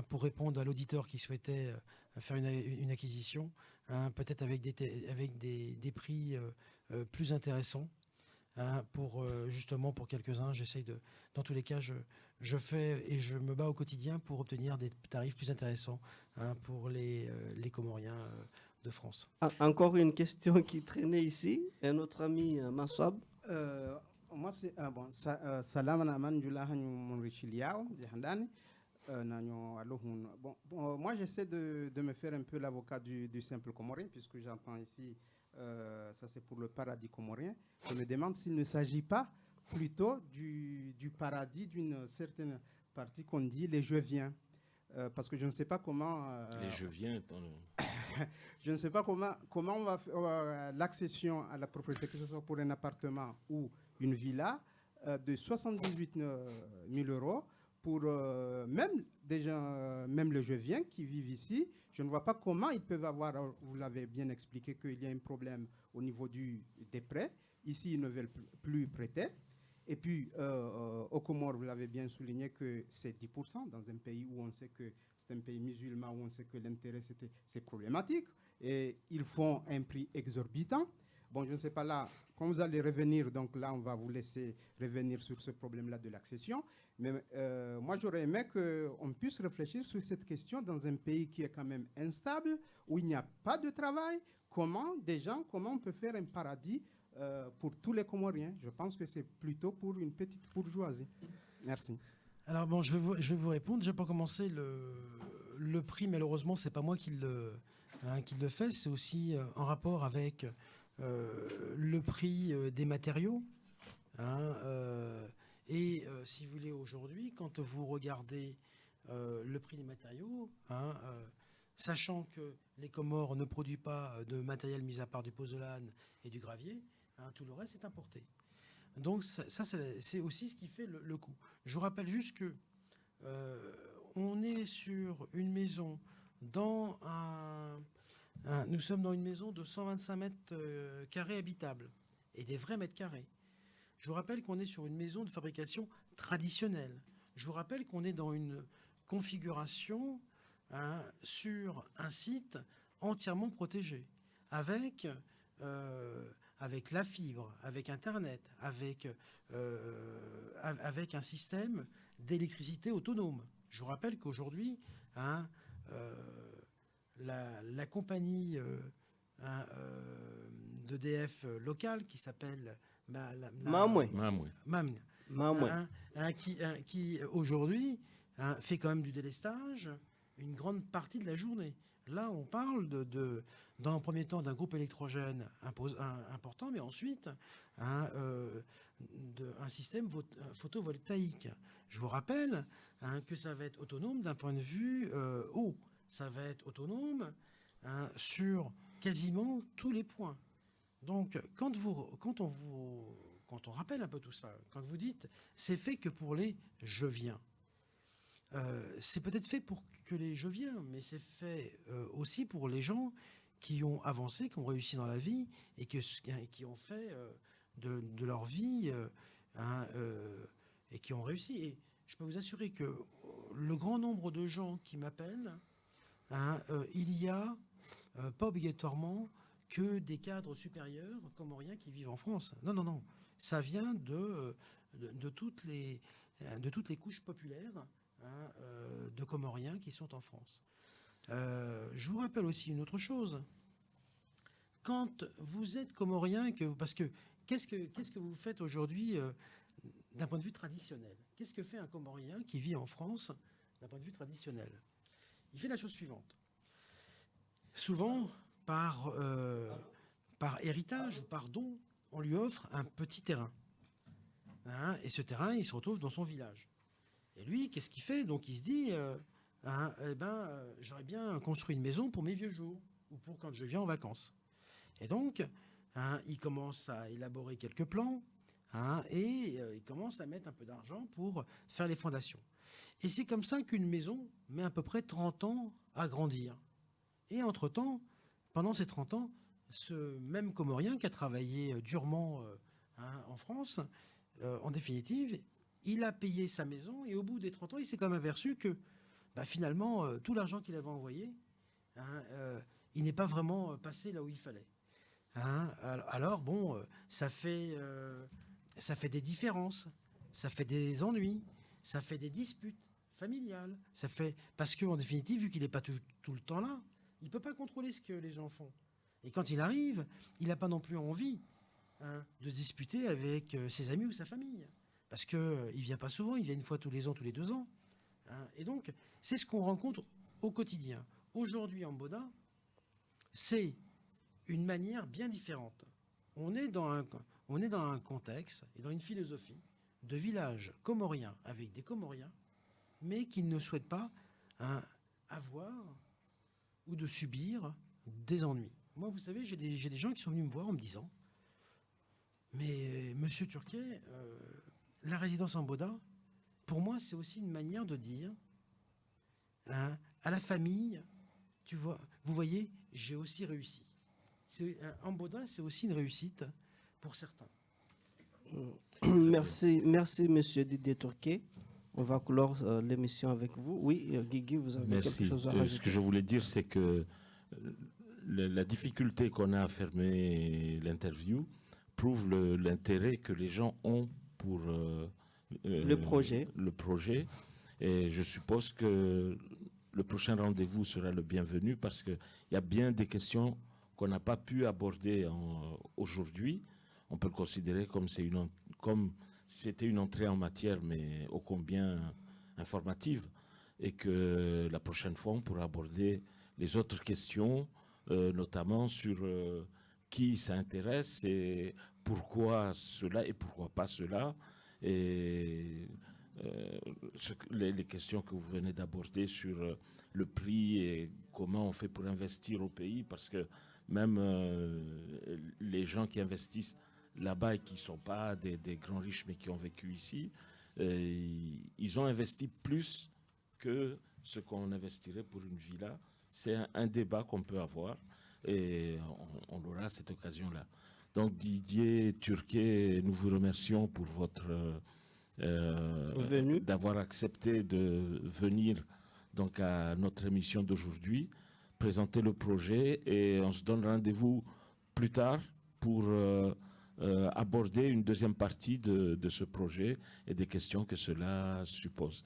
pour répondre à l'auditeur qui souhaitait faire une acquisition, peut-être avec des prix plus intéressants. Justement, pour quelques-uns, j'essaye dans tous les cas, je fais et je me bats au quotidien pour obtenir des tarifs plus intéressants pour les Comoriens de France. Encore une question qui traînait ici, un autre ami Massab. Moi, c'est Salam Naman Jula mon Richiliao, Jihandani. Bon, moi, j'essaie de me faire un peu l'avocat du simple Comorien, puisque j'entends ici, ça c'est pour le paradis comorien. Je me demande s'il ne s'agit pas plutôt du paradis d'une certaine partie qu'on dit les je viens. Parce que je ne sais pas comment... Les je viens... Je ne sais pas comment on va faire l'accession à la propriété, que ce soit pour un appartement ou une villa, de 78 000 euros pour même des gens, même les je viens qui vivent ici. Je ne vois pas comment ils peuvent avoir, vous l'avez bien expliqué, qu'il y a un problème au niveau des prêts. Ici, ils ne veulent plus prêter. Et puis, au Comores, vous l'avez bien souligné que c'est 10% dans un pays où on sait que c'est un pays musulman, où on sait que l'intérêt, c'est problématique. Et ils font un prix exorbitant. Bon, je ne sais pas là, quand vous allez revenir, donc là, on va vous laisser revenir sur ce problème-là de l'accession. Mais moi, j'aurais aimé qu'on puisse réfléchir sur cette question dans un pays qui est quand même instable, où il n'y a pas de travail. Comment on peut faire un paradis pour tous les Comoriens? Je pense que c'est plutôt pour une petite bourgeoisie. Merci. Alors bon, je vais vous répondre. Déjà pour commencer, le prix, malheureusement, c'est pas moi qui le fait. C'est aussi en rapport avec le prix des matériaux. Si vous voulez, aujourd'hui, quand vous regardez le prix des matériaux, sachant que les Comores ne produisent pas de matériel mis à part du pozzolan et du gravier, tout le reste est importé. Donc ça c'est aussi ce qui fait le coût. Je vous rappelle juste que on est sur une maison nous sommes dans une maison de 125 mètres carrés habitables et des vrais mètres carrés. Je vous rappelle qu'on est sur une maison de fabrication traditionnelle. Je vous rappelle qu'on est dans une configuration sur un site entièrement protégé avec la fibre, avec Internet, avec un système d'électricité autonome. Je vous rappelle qu'aujourd'hui, la compagnie d'EDF locale qui s'appelle Mamoué, qui aujourd'hui fait quand même du délestage une grande partie de la journée. Là, on parle dans un premier temps d'un groupe électrogène important, mais ensuite un système photovoltaïque. Je vous rappelle que ça va être autonome d'un point de vue eau. Ça va être autonome sur quasiment tous les points. Donc, quand on rappelle un peu tout ça, quand vous dites c'est fait que pour les je viens, c'est peut-être fait pour que les je viens, mais c'est fait aussi pour les gens qui ont avancé, qui ont réussi dans la vie et qui ont fait de leur vie et qui ont réussi. Et je peux vous assurer que le grand nombre de gens qui m'appellent, il y a pas obligatoirement que des cadres supérieurs comoriens qui vivent en France. Non. Ça vient de toutes les couches populaires de Comoriens qui sont en France. Je vous rappelle aussi une autre chose. Quand vous êtes Comorien, parce que qu'est-ce que vous faites aujourd'hui d'un point de vue traditionnel? Qu'est-ce que fait un Comorien qui vit en France d'un point de vue traditionnel? Il fait la chose suivante. Souvent, par héritage ou par don, on lui offre un petit terrain. Et ce terrain, il se retrouve dans son village. Et lui, qu'est-ce qu'il fait? Donc il se dit, j'aurais bien construit une maison pour mes vieux jours, ou pour quand je viens en vacances. Et donc, il commence à élaborer quelques plans, et il commence à mettre un peu d'argent pour faire les fondations. Et c'est comme ça qu'une maison met à peu près 30 ans à grandir. Et entre-temps, pendant ces 30 ans, ce même Comorien qui a travaillé durement en France, en définitive, il a payé sa maison et au bout des 30 ans, il s'est quand même aperçu que finalement, tout l'argent qu'il avait envoyé, il n'est pas vraiment passé là où il fallait. Alors, bon, ça fait des différences, ça fait des ennuis, ça fait des disputes familiales, parce qu'en définitive, vu qu'il n'est pas tout le temps là, il ne peut pas contrôler ce que les gens font. Et quand il arrive, il n'a pas non plus envie de se disputer avec ses amis ou sa famille. Parce qu'il ne vient pas souvent, il vient une fois tous les ans, tous les 2 ans. Et donc, c'est ce qu'on rencontre au quotidien. Aujourd'hui, en Boda, c'est une manière bien différente. On est dans un contexte et dans une philosophie de village comorien avec des Comoriens, mais qui ne souhaitent pas avoir ou de subir des ennuis. Moi, vous savez, j'ai des gens qui sont venus me voir en me disant « Mais Monsieur Turquet, la résidence en Boda, pour moi, c'est aussi une manière de dire à la famille, vous voyez, j'ai aussi réussi. En Boda, c'est aussi une réussite pour certains. » Merci, Monsieur Didier Turquet. On va clore l'émission avec vous. Oui, Guigui, vous avez quelque chose à rajouter? Ce que je voulais dire, c'est que la difficulté qu'on a à fermer l'interview prouve l'intérêt que les gens ont pour le projet. Et je suppose que le prochain rendez-vous sera le bienvenu parce qu'il y a bien des questions qu'on n'a pas pu aborder aujourd'hui. On peut le considérer comme c'était une entrée en matière, mais ô combien informative. Et que la prochaine fois, on pourra aborder les autres questions, notamment sur qui ça intéresse et pourquoi cela et pourquoi pas cela. Et les questions que vous venez d'aborder sur le prix et comment on fait pour investir au pays, parce que même les gens qui investissent là-bas et qui ne sont pas des grands riches mais qui ont vécu ici, ils ont investi plus que ce qu'on investirait pour une villa. C'est un débat qu'on peut avoir et on aura cette occasion-là. Donc Didier Turquet, nous vous remercions pour votre d'avoir accepté de venir donc à notre émission d'aujourd'hui, présenter le projet et on se donne rendez-vous plus tard pour aborder une deuxième partie de ce projet et des questions que cela pose.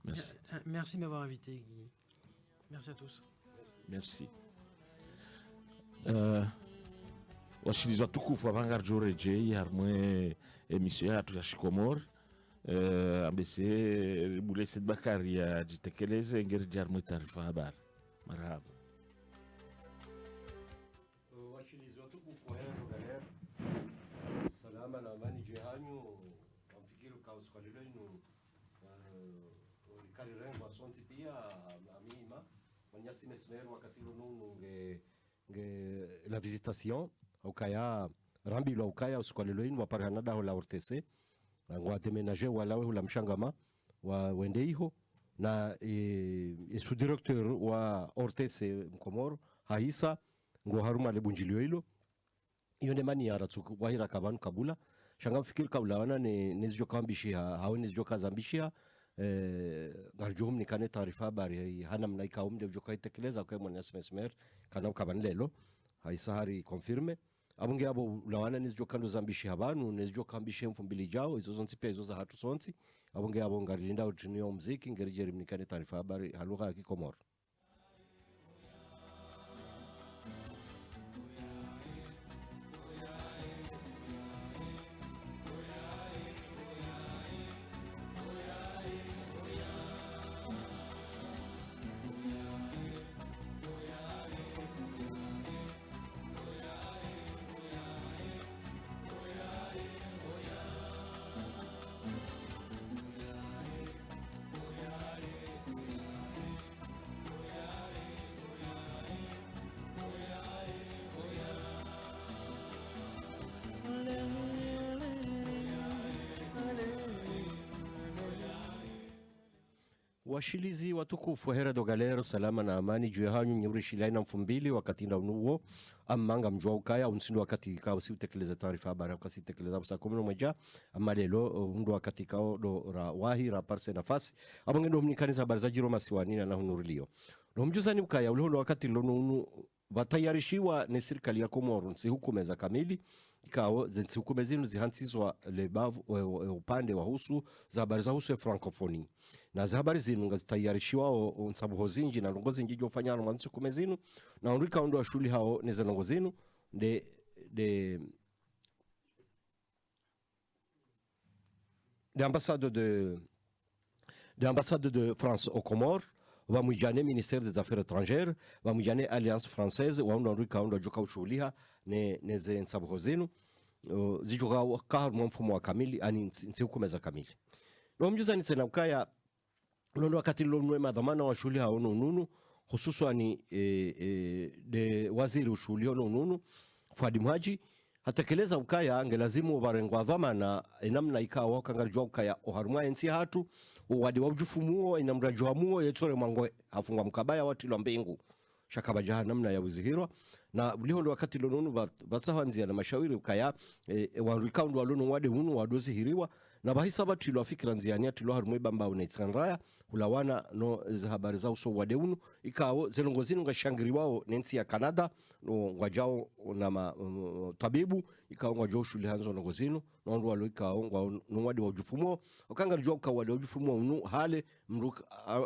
Merci. Merci de m'avoir invité, Guy. Merci à tous. Merci. Washilizwa tukufu abanga jorejei harmwe emission yatu ya Shikomor ambese Bulese Bakari ya jitekeleze ngeri jarmwe taarifa habari. Marhaba. Washilizwa tukufu hero galer salama na amani jihanyu amfikiru kauskalilo inu karirengo asonti pia amima manyasi mesmer wakati nunu nge la visitation ukaya rambi la ukaya uskwalilo inu waparhanada ho la ortese ngwa déménager wala we la mshangama wa wendeiho na sous directeur wa ortese mkomoro haisa ngo haruma le bunjilio hilo iyo ne mani yara tsuku wahira kabanu kabula shanga fikiri kaulawana nezjo kambishia hawe nezjo kazambishia garjum ni kane taarifa habari hana mnaika umde ujo kaitekeleza kwa mwana smsmer kana kaban lelo haisa hari confirme abunge abo lawana nezjo kando zambishi habanu nezjo kambishe mfumbili jao izo zonzi pia izo za hatu sonzi abunge abo ngarilinda ujinio mziki ngerijeri mnikane taarifa habari halugha ya Kikomoro. washilizi watukufu hera do galera salama na amani juu ya hanyu nyuri shilai na mfumbili wakati nda unuo amanga mjua ukaya unsindu wakati kao si utekeleza taarifa habari wakasi utekeleza busa kumino mweja ama lelo undu wakati kao do ra wahi ra parse nafasi abangendo mnikaniza habari za jiro masiwanina na hunurulio no mjuzani ukaya ulihondo wakati lono unu batayarishiwa ni serikali ya Komoro nsi hukumeza kamili ikao zensi hukumezinu zihansizwa lebavu upande wa husu za habari za husu ya francophonie na za habari zinu ngazitayarishiwa nsabuho zinji na nongozi njiji ufanyano mwansi hukumezinu na unrika undu wa shuli hao neze nongozinu de ambassade de France au Comores wamujane ministère des affaires étrangères wamujane alliance française waunda rika unda joka ushuliha neze nsabuho zinu zijoga kahar mfumo wa kamili ani nsi hukumeza kamili no mjuza ni tena ukaya londo wakati lonwe madhamana wa shuli hao nunu hususan de waziri ushuli hao nunu Fuadi Mhaji hatekeleza ukaya angelazimu barengwa dhamana namna ikawa kangarjwa ukaya oharumwa ensi hatu wadi wajufumuo inamrajwa muo yetore mangwe afungwa mkabaya watilo mbingu shakabajaha namna ya uzihirwa na lihondo wakati lonunu batsahanzia na mashawiri ukaya wanrikaundo walonu wade hunu wadozi hiriwa na bahisa batilo afikira nziania tilo harumwe bamba unaitsanraya ulawana no habari za uso wade hunu ikao zelongozinu ngashangiriwao nensi ya Canada no ngwajao na tabibu ikao ngwajao shuli hanzo ngozinu no ndo walo ikao no wade wajufumo okanga rjwa ka wade wajufumo unu hale mruka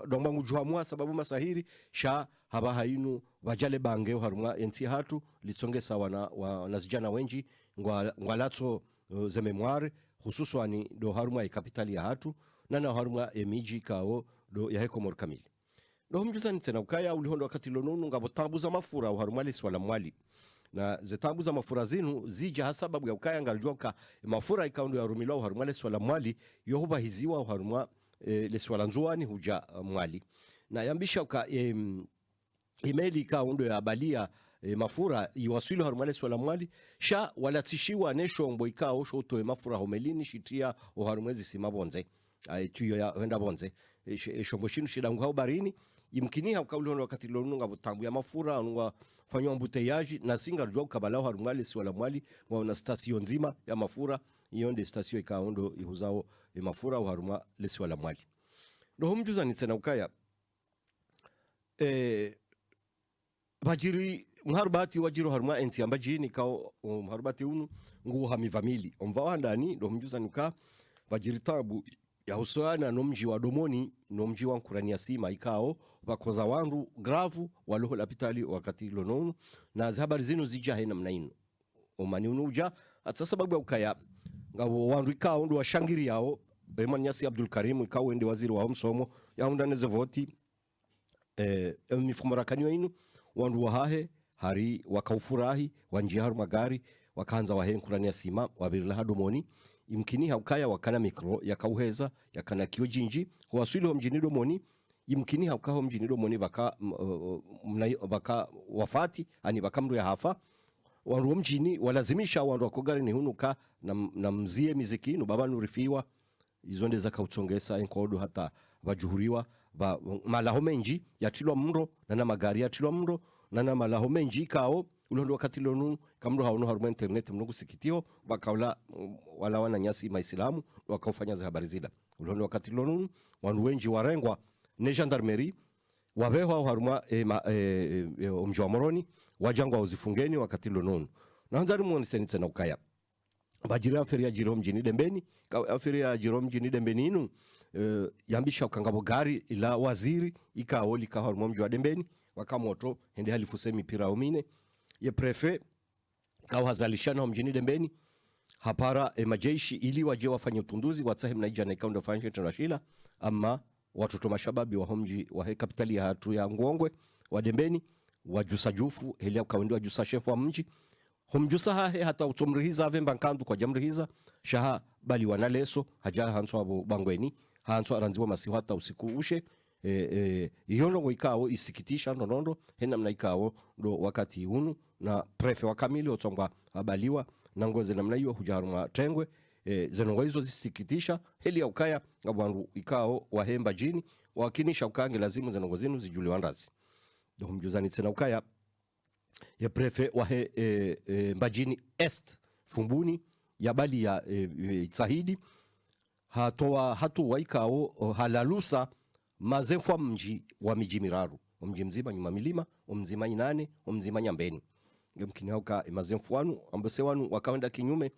dombangu juhamwa sababu masahiri sha haba hainu wajale bange harumwa ensi hatu litsonge sawa na zijana wenji ngwalatso ze memoire hususan do harumwa ya kapitali ya hatu na harumwa emiji kao do ya Komoro kamili do mjuzani tena ukaya ulihondo wakati lonunu ngabotambu za mafura harumwa liswala mwali na zetambu za mafura zinu zija sababu ya ukaya ngarjoka mafura ikaundo ya rumilo harumwa liswala mwali yohuba hiziwa harumwa liswala nzuani huja mwali na yambisha uka email ikaundo ya balia mafura iwasili harumale swala mwali sha walatishiwa nesho mbo ikao shoto mafura homelini shitia o harumwezi simabonze tuyo ya wenda bonze shombo shinu shida ngao barini imkini haukauli wakati lonunga butambu ya mafura ngwa fanywa mbuteyaji na singa rjwa kabala harumale swala mwali na station nzima ya mafura yonde station ikaundo ihuzao mafura harumwa le swala mwali ndo humjuza ni tena ukaya bajiri mharbati wajiro haruma ensi ambaji nikao mharbati unu nguo hamivamili omva ndani ndo mjuza nika bajiri tabu ya usana no mji wa domoni no mji wa Nkurania sima ikao bakoza wangu gravu waloho lapitali wakati lononu na habari zinu zija hena mnaino omani unuja hata sababu ya ukaya ngabo wangu ikao ndo washangiri yao Emanyasi Abdul Karim ikao ende waziri wa msomo ya undaneze voti mifumorakaniwa inu wandu wahahe hari wakaufurahi wanjia haru magari wakaanza wahe Nkurania sima wabirila hadomoni imkini haukaya wakana mikro yakauheza yakana kio jinji huwaswili mjini domoni imkini haukaho mjini domoni baka wafati ani baka mru ya hafa wandu mjini walazimisha wandu wakogari ni hunuka na mzie miziki baba nurifiwa izonde za kautsongesa enkodo hata wajuhuriwa malaho menji yatilwa mro na magari yatilwa mro na malaho menji kao ulondo wakati lonu kamro haono haruma internet mnogu sikitio bakaula wala wana nyasi maislamu wakaufanya za habari zila ulondo wakati lonu wanu wenji warengwa ne gendarmerie wabeho haruma mji wa Moroni wajangwa uzifungeni wakati lonu na hanzari muone tena ukaya bajira aferi ya Jerome mjini Dembeni aferi ya Jerome mjini Dembeni inu yambisha ukangabo gari ila waziri ikao likaho haruma mji wa Dembeni wakamoto hende halifuse mipira umine ye prefe kao hazalishana mjini Dembeni hapara majeshi ili waje wafanye utunduzi watsahe mnaija na ikaunda fanya tunashila ama watoto mashababi wa mji wa kapitali ya hatu ya Ngongwe wa Dembeni wajusa jufu helia kawendi wajusa shefu wa mji humjusa hahe hata utomrihiza avemba nkandu kwa jamrihiza shaha bali wanaleso haja hanso abo bangweni hanso aranziwa masihu hata usiku ushe iyono ikao isikitisha nonondo hena mna ikao do wakati unu na prefe wa kamili otongwa abaliwa na ngoze namna hiyo hujaruma tengwe zenongo hizo zisikitisha heli ya ukaya ngabandu ikao wahemba jini wakinisha ukange lazimu zenongo zinu zijuli wandazi ndo mjuzani tena ukaya ya prefe wahe mbajini est fumbuni ya bali ya Sahidi hatoa hatu waikao halalusa mazemfwa mji wa miji miraru mji mzima nyuma milima mzima inane mzima nyambeni mkini hauka mazemfwanu ambose wanu wakawenda kinyume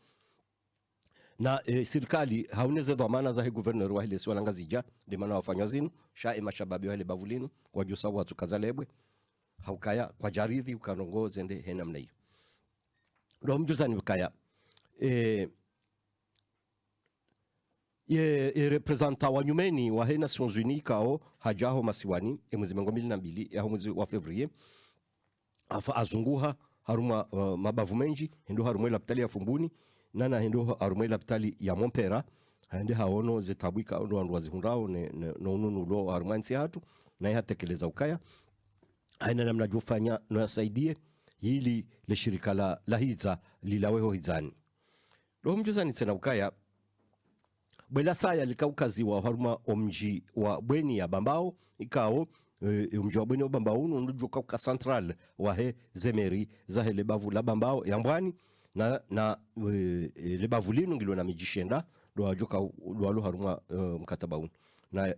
na serikali hauneze dhamana za governor wa ile swala ngazija de maana wafanywa zinu sha mashababi wale bavulinu kwa jusa watu kazalebwe haukaya kwa jaridhi ukanongoze nde hena mna hiyo ndo mjuzani ukaya ye representa wa nyumeni wa Nations Unies kao hajaho masiwani mwezi 2022 ya mwezi wa Februari afa azunguha haruma mabavu menji ndo haruma lapitali ya fumbuni nana ndo haruma lapitali ya Montpera hande haono zitabwika ndo andu wazihundao no ununu lo haruma nsi hatu na yatekeleza ukaya aina namna jufanya no yasaidie hili le shirika la hiza lilaweho hizani ndo mjuzani tena ukaya bwela saya likaukazi wa haruma omji wa bweni ya Bambao ikao umji wa bweni wa Bambao unujua kauka central wa he zemeri za hele bavu la Bambao ya Mbwani na le bavu linu ngilo na mijishenda ndo wajoka ndo haruma mkataba unu na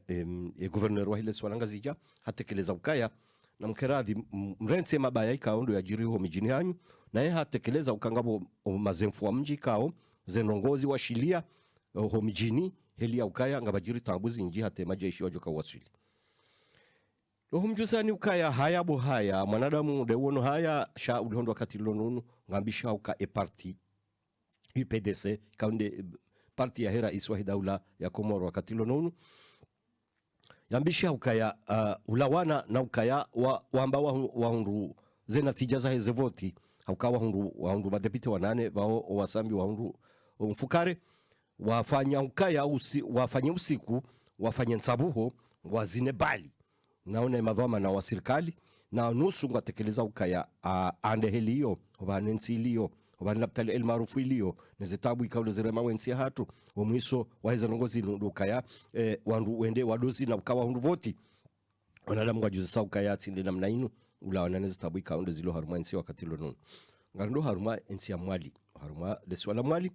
governor wa hele swalanga zija hatekeleza ukaya na mkeradhi mrense mabaya ikao ndo yajiriho mijini hanyu na ye hatekeleza ukangabo mazemfu wa mji ikao zenongozi wa shilia ho mijini heli ya ukaya ngabajiri tambuzi nji hate majeshi wajoka waswili lo mjusani ukaya haya bo haya mwanadamu de wono haya sha ulihondo wakati lonunu ngambisha uka parti UPDC kaunde parti ya hera iswa daula ya Komoro wakati lonunu yambisha ukaya ulawana na ukaya wamba wahundu zena tijaza heze voti haukawa wahundu madepite wanane wao wasambi wahundu mfukare wafanya ukaya wafanya usiku wafanya nsabuho wazine bali naona madhama na wasirikali na nusu ngatekeleza ukaya ande heliyo obanensi liyo obanlaptali el maarufu liyo nezetabu ikaulo zirema wensi hatu omwiso waheza longozi ukaya wandu wende wadozi na ukawa hundu voti wanadamu ngajuza ukaya tsinde namna inu ula wananezetabu ikaulo zilo haruma ensi wakati lonunu ngando haruma ensi ya mwali haruma leswala mwali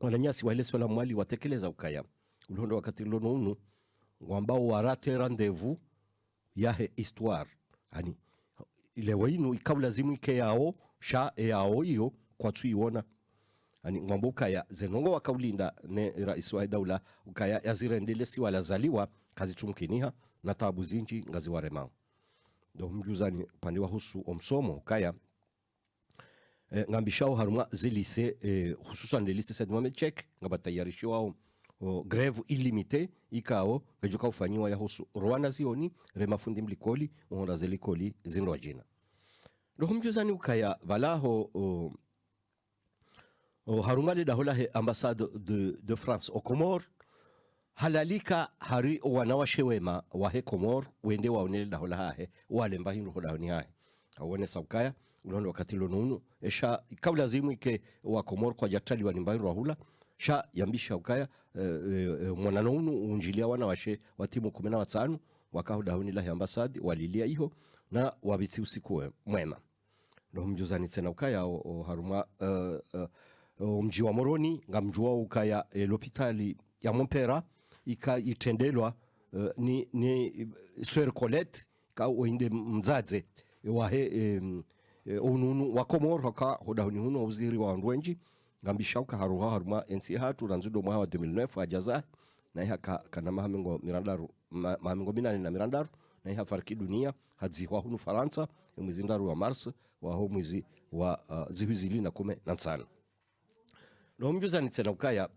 wananyasi wa leswala mwali watekeleza ukaya ulondo wakati lonunu ngambao warate rendezvous yahe histoire yani ile wainu ikabla zimu ike yao sha yao hiyo kwa tuiona yani ngambao ukaya zenongo wakaulinda ne rais wa daula ukaya yazirendele si wala zaliwa kazi tumkiniha na tabu zinji ngazi waremao ndo mjuzani pande wa husu omsomo ukaya ngambishao haruma zelise hususan de lise sedma check ngabatayarishi wao greve illimité ikao gajuka ufanyiwa ya husu Rwanda zioni remafundi mlikoli onda zelikoli zinro jina ndo mjuzani ukaya valaho haruma le dahola he ambassade de France au Comores halalika hari wanawa shewema wa he Comores wende waonele dahola hahe wale mbahindu hodahoni hahe awone saukaya ulondo wakati lonunu esha kabla zimu ike wa Comores kwa jatali wa nimbahindu wahula sha yambisha ukaya mwananonu unjilia wana washe watimu 15 wakahudahuni la ambasadi walilia hiyo na wabiti usiku mwema ndo mjuzani tena ukaya haruma mji wa Moroni ngamjua ukaya l'hôpital ya Montpera itendelwa ni Sœur Colette ka oinde mzaze wa he ununu wa Komoro haka hodahuni hunu uziri wa ndwenji ngambishauka haruha haruma ensi hatu ranzudo mwa wa 2009 ajaza na haka kana mahamengo mirandaru mahamengo binani na mirandaru na hafariki dunia hadzihwa hunu Faransa mwezi ndaru wa Mars wa ho mwezi wa zihuzili na 10 ndo mjuzani tena ukaya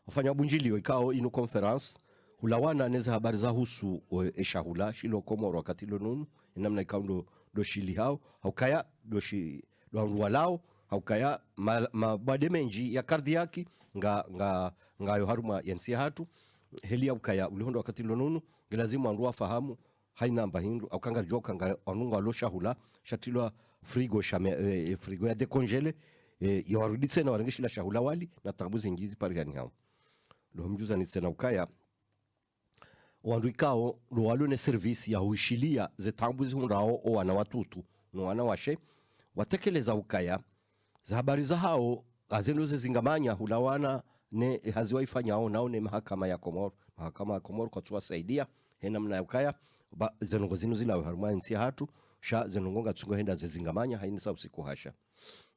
wafanya bunjilio ikao inu conference ulawana neza habari za husu eshahula shilo Komoro wakati lonunu namna ikao do shili hao haukaya doshi do walao haukaya mabade menji ya kardiaki nga haruma yensi hatu heli haukaya ulihondo wakati lonunu lazima andu afahamu haina mbahindu aukanga joka nga anunga lo shahula shatilwa frigo ya dekongele yawarudi tena warengeshi la shahula wali na tabu zingizi parigani hao ndo mjuza ni tena ukaya wandu ikao ndo walone service ya huishilia ze tabu zihunrao o wana watutu no wana washe watekeleza ukaya za habari za hao azeno ze zingamanya hulawana ne haziwa ifanyao nao ne mahakama ya Komoro kwa tuwa saidia hena mna ukaya zenongo zinu zila haruma nsi hatu sha zenongonga tsungo henda ze zingamanya haini sa usiku hasha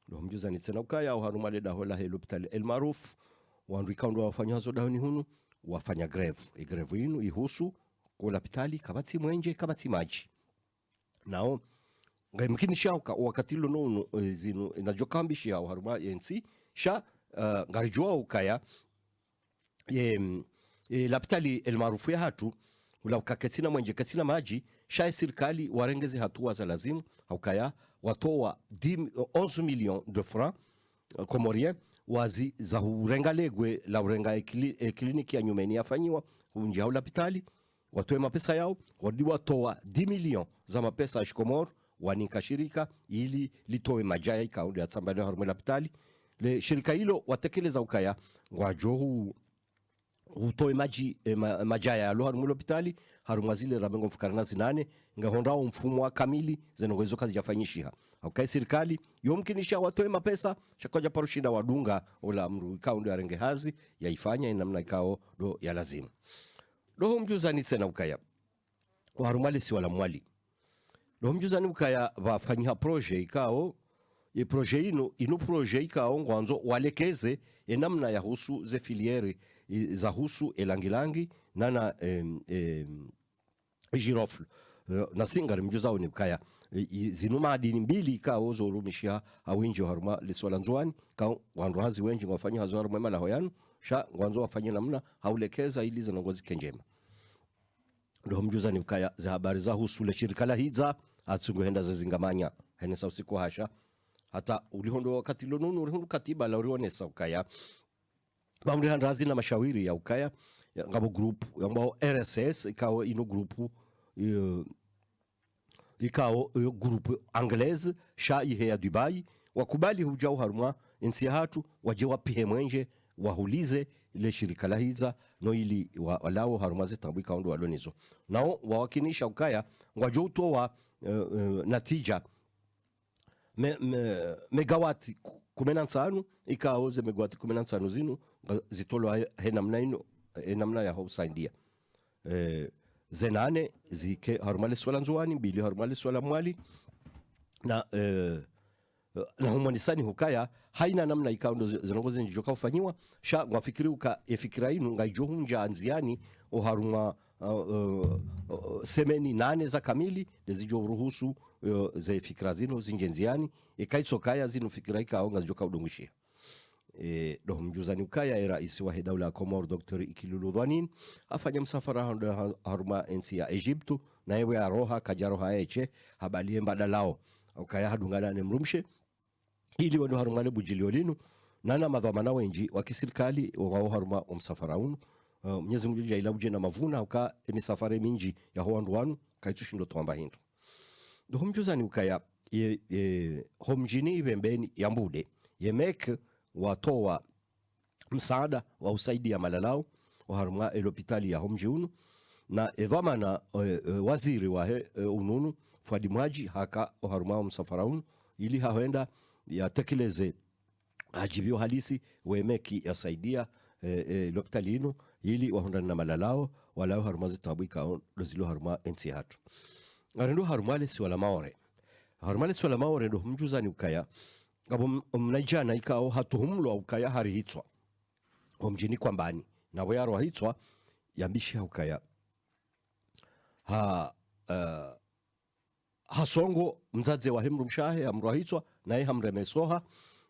ndo mjuza ni tena ukaya au haruma leda hola helopitali El Maruf wandu ikaundu wafanya hazo dahoni hunu wafanya greve greve inu ihusu kwa lapitali kabati mwenje kabati maji nao mkini shauka wakati lo nonu zinu inajokambishi ya haruma yensi sha ngarijua ukaya lapitali El Maruf ya hatu ula ukaketina mwenje katina maji sha serikali warengeze hatua za lazimu ukaya watoa 11 millions de francs comoriens wazi za urenga legwe la urenga kliniki ya nyumeni yafanyiwa unjia ulapitali watoe mapesa yao wadi watoa 10 millions za mapesa ya Shikomoro wanika shirika ili litoe majaya ikaundi ya tsambali harumu lapitali le shirika hilo watekeleza ukaya ngwajohu utoe majaya ya lo harumu lapitali harumu zile ramengo mfukarana zinane nga hondao mfumo wa kamili zenongozo kazi jafanyishiha okay serikali yomkinisha watoe mapesa shakoja parushinda wadunga ola amru ikao ndio arenge hazi yaifanya namna ikao do ya lazima do mjuzani tena ukaya warumali si wala mwali do mjuzani ukaya wafanyia projet ikao projet inu projet ikao ngwanzo walekeze namna ya husu ze filiere za husu elangilangi nana girofle na singari mjuzao ni ukaya zinu madini mbili ikao zorumishia awinji haruma liswala nzwani ka wandu hazi wenji wafanya hazo haruma mala hoyanu sha ngwanzo wafanya namna haulekeza ili zanongozi kenjema ndo mjuza ni ukaya za habari za husule shirika la hiza atsungu henda za zingamanya henesa usiku hasha hata ulihondo wakati lonunu ulihondo katiba la urionesa ukaya mamri handrazi na mashawiri ya ukaya ngabo group ngabo RSS ikao ino grupu ikao grupu anglaise sha ihe ya Dubai wakubali hujao haruma nsi hatu waje wapihe mwenje wahulize ile shirika la hiza no ili walao haruma zitabu kaundo walonizo nao wawakinisha ukaya ngwajo utoa natija megawati 15 ikao ze megawati 15 zinu zitolo namna ya hausaindia zenane zike harumali swala nzuani mbili harumali swala mwali na humanisani hukaya haina namna ikaundo zinongozi njijoka ufanyiwa sha ngafikiri efikira inu ngaijohunja anziani o haruma semeni 8 za kamili dezijo ruhusu ze fikira zino zinjenziani ikaitsokaya zino fikira ikao ngazijoka udungushia do mjuzani ukaya era isi wa daula ya Komoro Dr. Ikilulu Dhwanin afanya msafara haruma ensi ya Egyptu na ewe aroha kajaroha eche habalie mbadalao ukaya hadungana ne mrumshe ili wano haruma le bujiliolinu nana madhamana wenji wakisirikali wao haruma msafara unu Mwenyezi Mungu jaila uje na mavuna uka misafara mingi ya hoandu wanu kaitushindo tuamba hindu do mjuzani ukaya homjini ibembeni ya mbude yemek watoa msaada wa usaidia malalao wa haruma elopitali ya homjiunu na edhamana waziri wa ununu fadimwaji haka wa haruma msafaraunu ili haenda yatekeleze ajibio halisi wemeki yasaidia elopitali inu ili wahondana na malalao walao haruma zitabuika dozilo haruma ensi hatu arendu haruma lesi wala maore haruma lesi wala maore ndo mjuzani ukaya abo mnajana ikao hatuhumlo ukaya hari hitswa omjini kwambani na weyaro hitswa yambishi ukaya hasongo mzaze wa himrumshahe amro hitswa na hamremesoha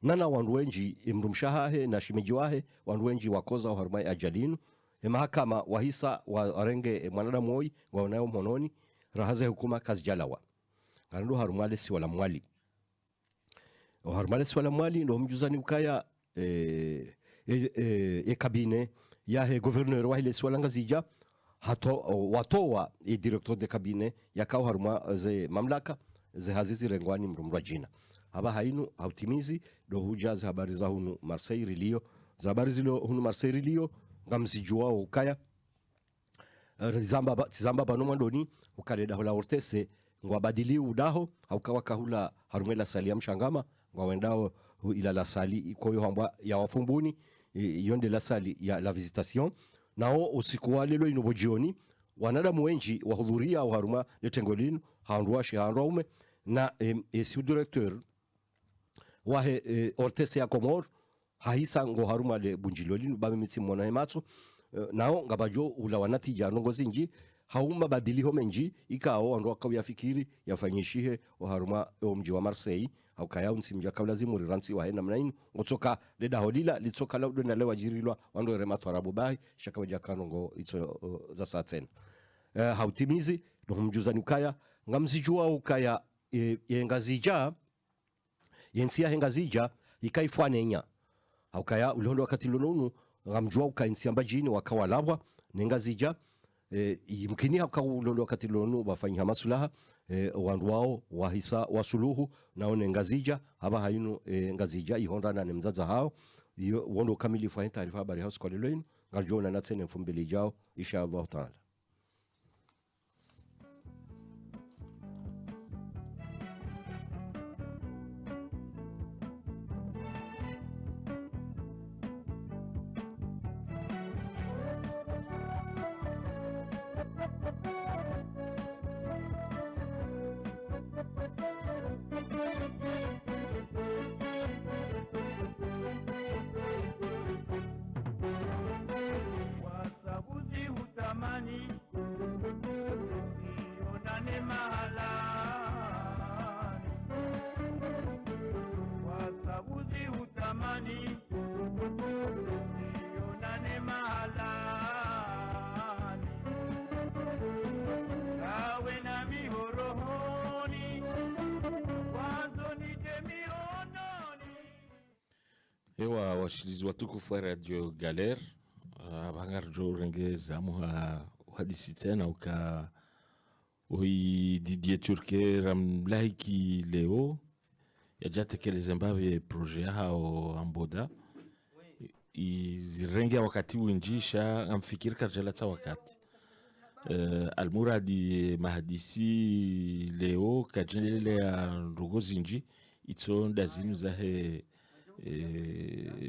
nana wandu wenji imrumshahe na shimeji wahe wandu wenji wakoza wa harumai ajalinu mahakama wahisa warenge mwanadamu oi waonayo mononi rahaze hukuma kazi jalawa kandu harumale si wala mwali harumale si wala mwali ndo mjuzani ukaya kabine ya gouverneur wa ile si wala ngazija hato watoa directeur de cabinet yakao haruma ze mamlaka ze hazizi rengwani mrumrajina haba hainu hautimizi do hujazi habari za hunu Marseille rilio za habari zilo hunu Marseille rilio ngamsijua ukaya tizamba bano mandoni ukaleda hola ortese ngwabadili udaho haukawa kahula harumela salia mshangama ngwawendao ila la sali ikoyo hamba ya wafumbuni yonde la sali ya la visitation nao usiku wa lelo inobojioni wanadamu wengi wahudhuria au haruma letengolino handwashi handaume na si directeur wahe ortese ya Komor haisa ngo haruma le bunjilolino babe mitsi mwana ematso nao ngabajo ula wanatija nongo zinji hauma badiliho menji ikao ando akayafikiri yafanyishihe haruma mji wa Marseille au kaya unsimja kabla zimuri ransi wa hena mnaini ngotoka leda holila litsoka laudo na lewa jirilwa wando remato arabu bai shaka wajakano ngo ito za saten hautimizi ndo mjuza ukaya ngamzijua ukaya yengazija yensia hengazija ikaifwanenya au kaya ulondo wakati lononu ngamjua ukainsia mbajini wakawalabwa nengazija yimkini haukaulolo wakati lononu wafanya masulaha wandu wao wahisa wasuluhu naone ngazija haba hainu ngazija ihondana na mzaza hao iyo wondo kamilifu wa taarifa habari house kwa lelo ngarjona na tena mfumbili jao insha Allah taala. Ewa washilizi watukufu wa Radio Galère abangarjo renge zamu hadisi tena uka oi Didier Turke ramlaiki leo yajatekeleza mbawe projet hao amboda izirenge wakati winjisha amfikiri karjala ta wakati almuradi mahadisi leo kajenele ya ndugo zinji ito ndazinu zahe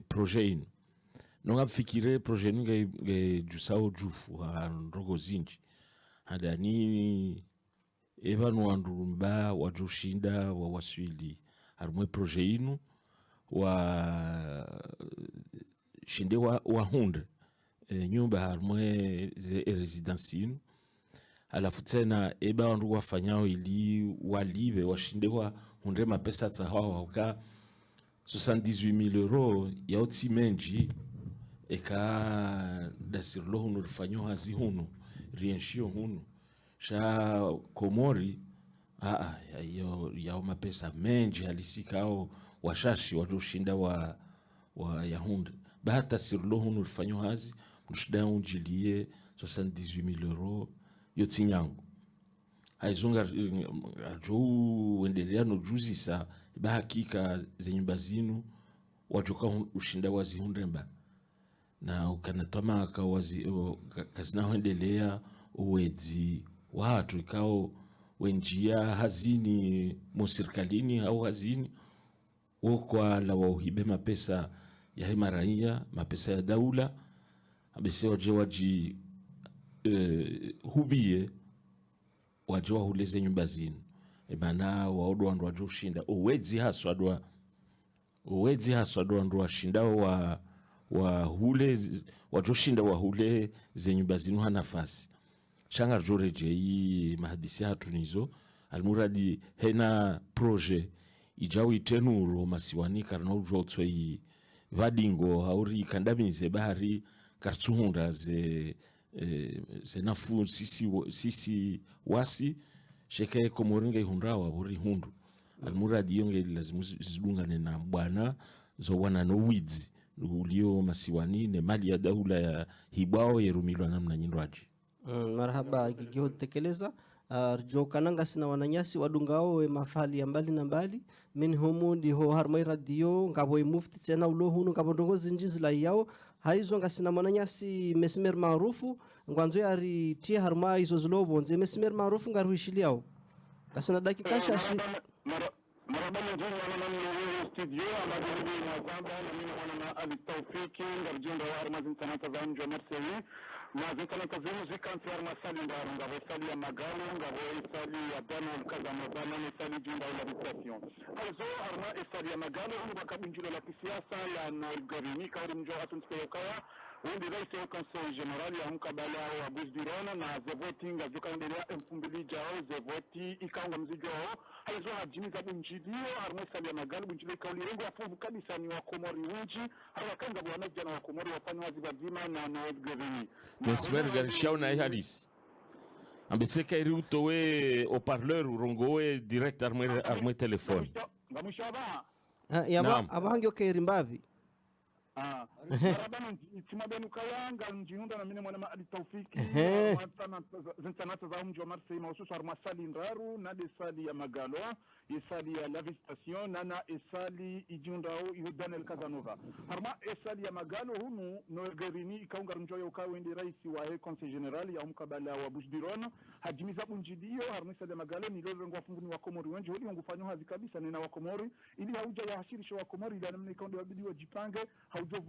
projet inu nonga fikire projet inu nge jusao jufu ha ndogo zinji hadani ebanu wandurumba wajushinda wa waswili harumwe projet inu wa shinde wa hunde nyumba harumwe residence inu alafu tena eba wandu wafanyao ili walibe washinde wa hunde mapesa tahawa waka 78,000 euros ya oti menji eka dasirlo hunu rifanyo hazi hunu rienshio hunu sha Komori yao mapesa menji halisika au washashi wajushinda wa yahunde bahata sirlo hunu rifanyo hazi mshida unjilie 78,000 euros yoti nyangu haizunga ajo wendelea no juzisa ba hakika zenyumba zinu wajoka ushinda wazihundemba na ukanatoma kazina huendelea uwezi watu ikao wenjia hazini musirikalini au hazini wokwa la wauhibe mapesa ya hema raia mapesa ya daula abese waji hubie waje wahuleze nyumba zinu ebana waodo wandu wajo ushinda uwezi haswa ndo washinda wa hule wajo shinda wa hule ze nyumba zinu hanafasi shanga joreje mahadisi hatunizo almuradi hena projet ijao itenuro masiwani karna ujo utoi vadingo hauri kandamize bahari kartuhunda ze nafu sisi wasi sheke Komoringa ihundawa buri hundu almuradi yonge lazimu zidungane na bwana zo wana no wizi ulio masiwani ne mali ya daula ya hibao yerumilwa namna nyindwaji marhaba gigio tekeleza rjo kananga sina wananyasi wadungao we mafali ya mbali na mbali min humu ndiho harmai radio ngabo mufti tena ulo hunu ngabo ndongo zinjizi la yao haizo ngasina mwananyasi mesimer maarufu ngwanzo yari tia harma izo zlobo nze mesimer maarufu ngaruishili yao kasina dakika shashi مرحبا جميعا من الاستديو على جانب المزابة من هنا التوفيق نرجو دوار مازن تنتظم جو مرسي مازن تنتظم زكان في ارمسالي ندارون غابو سالي مغالو غابو سالي يدانو كذا مزانا سالي جندا ولا بيتاسيون also arma سالي مغالو وبكا بنجلو لا سياسة يعني الغريني كارم جو اتون سيوكايا وندي رئيس الكونسل جنرال يا مكابلا وابوس ديرون na zevoting ajukandelea mfumbili jao zevoti ikanga mzijao haizo hajini za bunjidio armesa ya magalu bunjile kauli rengo afubu kabisa ni wakomori wengi hawakanga bwana jana wakomori wafanya wazi bazima na na gaveni mesmer garishao na halisi ambeseka iri utowe au parleur urongowe direct arme telefone ngamushaba ya abangi okerimbavi barabara timabenu kayanga njiunda na mine mwana ali taufiki zintanata za mji wa Marseille mahususu armasali ndaru na desali ya magalo esali ya la visitation nana esali ijiundao iyo Daniel Casanova harma esali ya magalo hunu nogerini ikaunga mjoyo ukawende raisi wa conseil general ya mkabala wa Bushdiron hajimiza bunjidio harma esali ya magalo ni lolo ngwa funguni wa Komori wengi hodi ngufanywa hazi kabisa nena wa Komori ili hauja ya hashirisho wa Komori ila namna ikaunde wabidi wa jipange haujo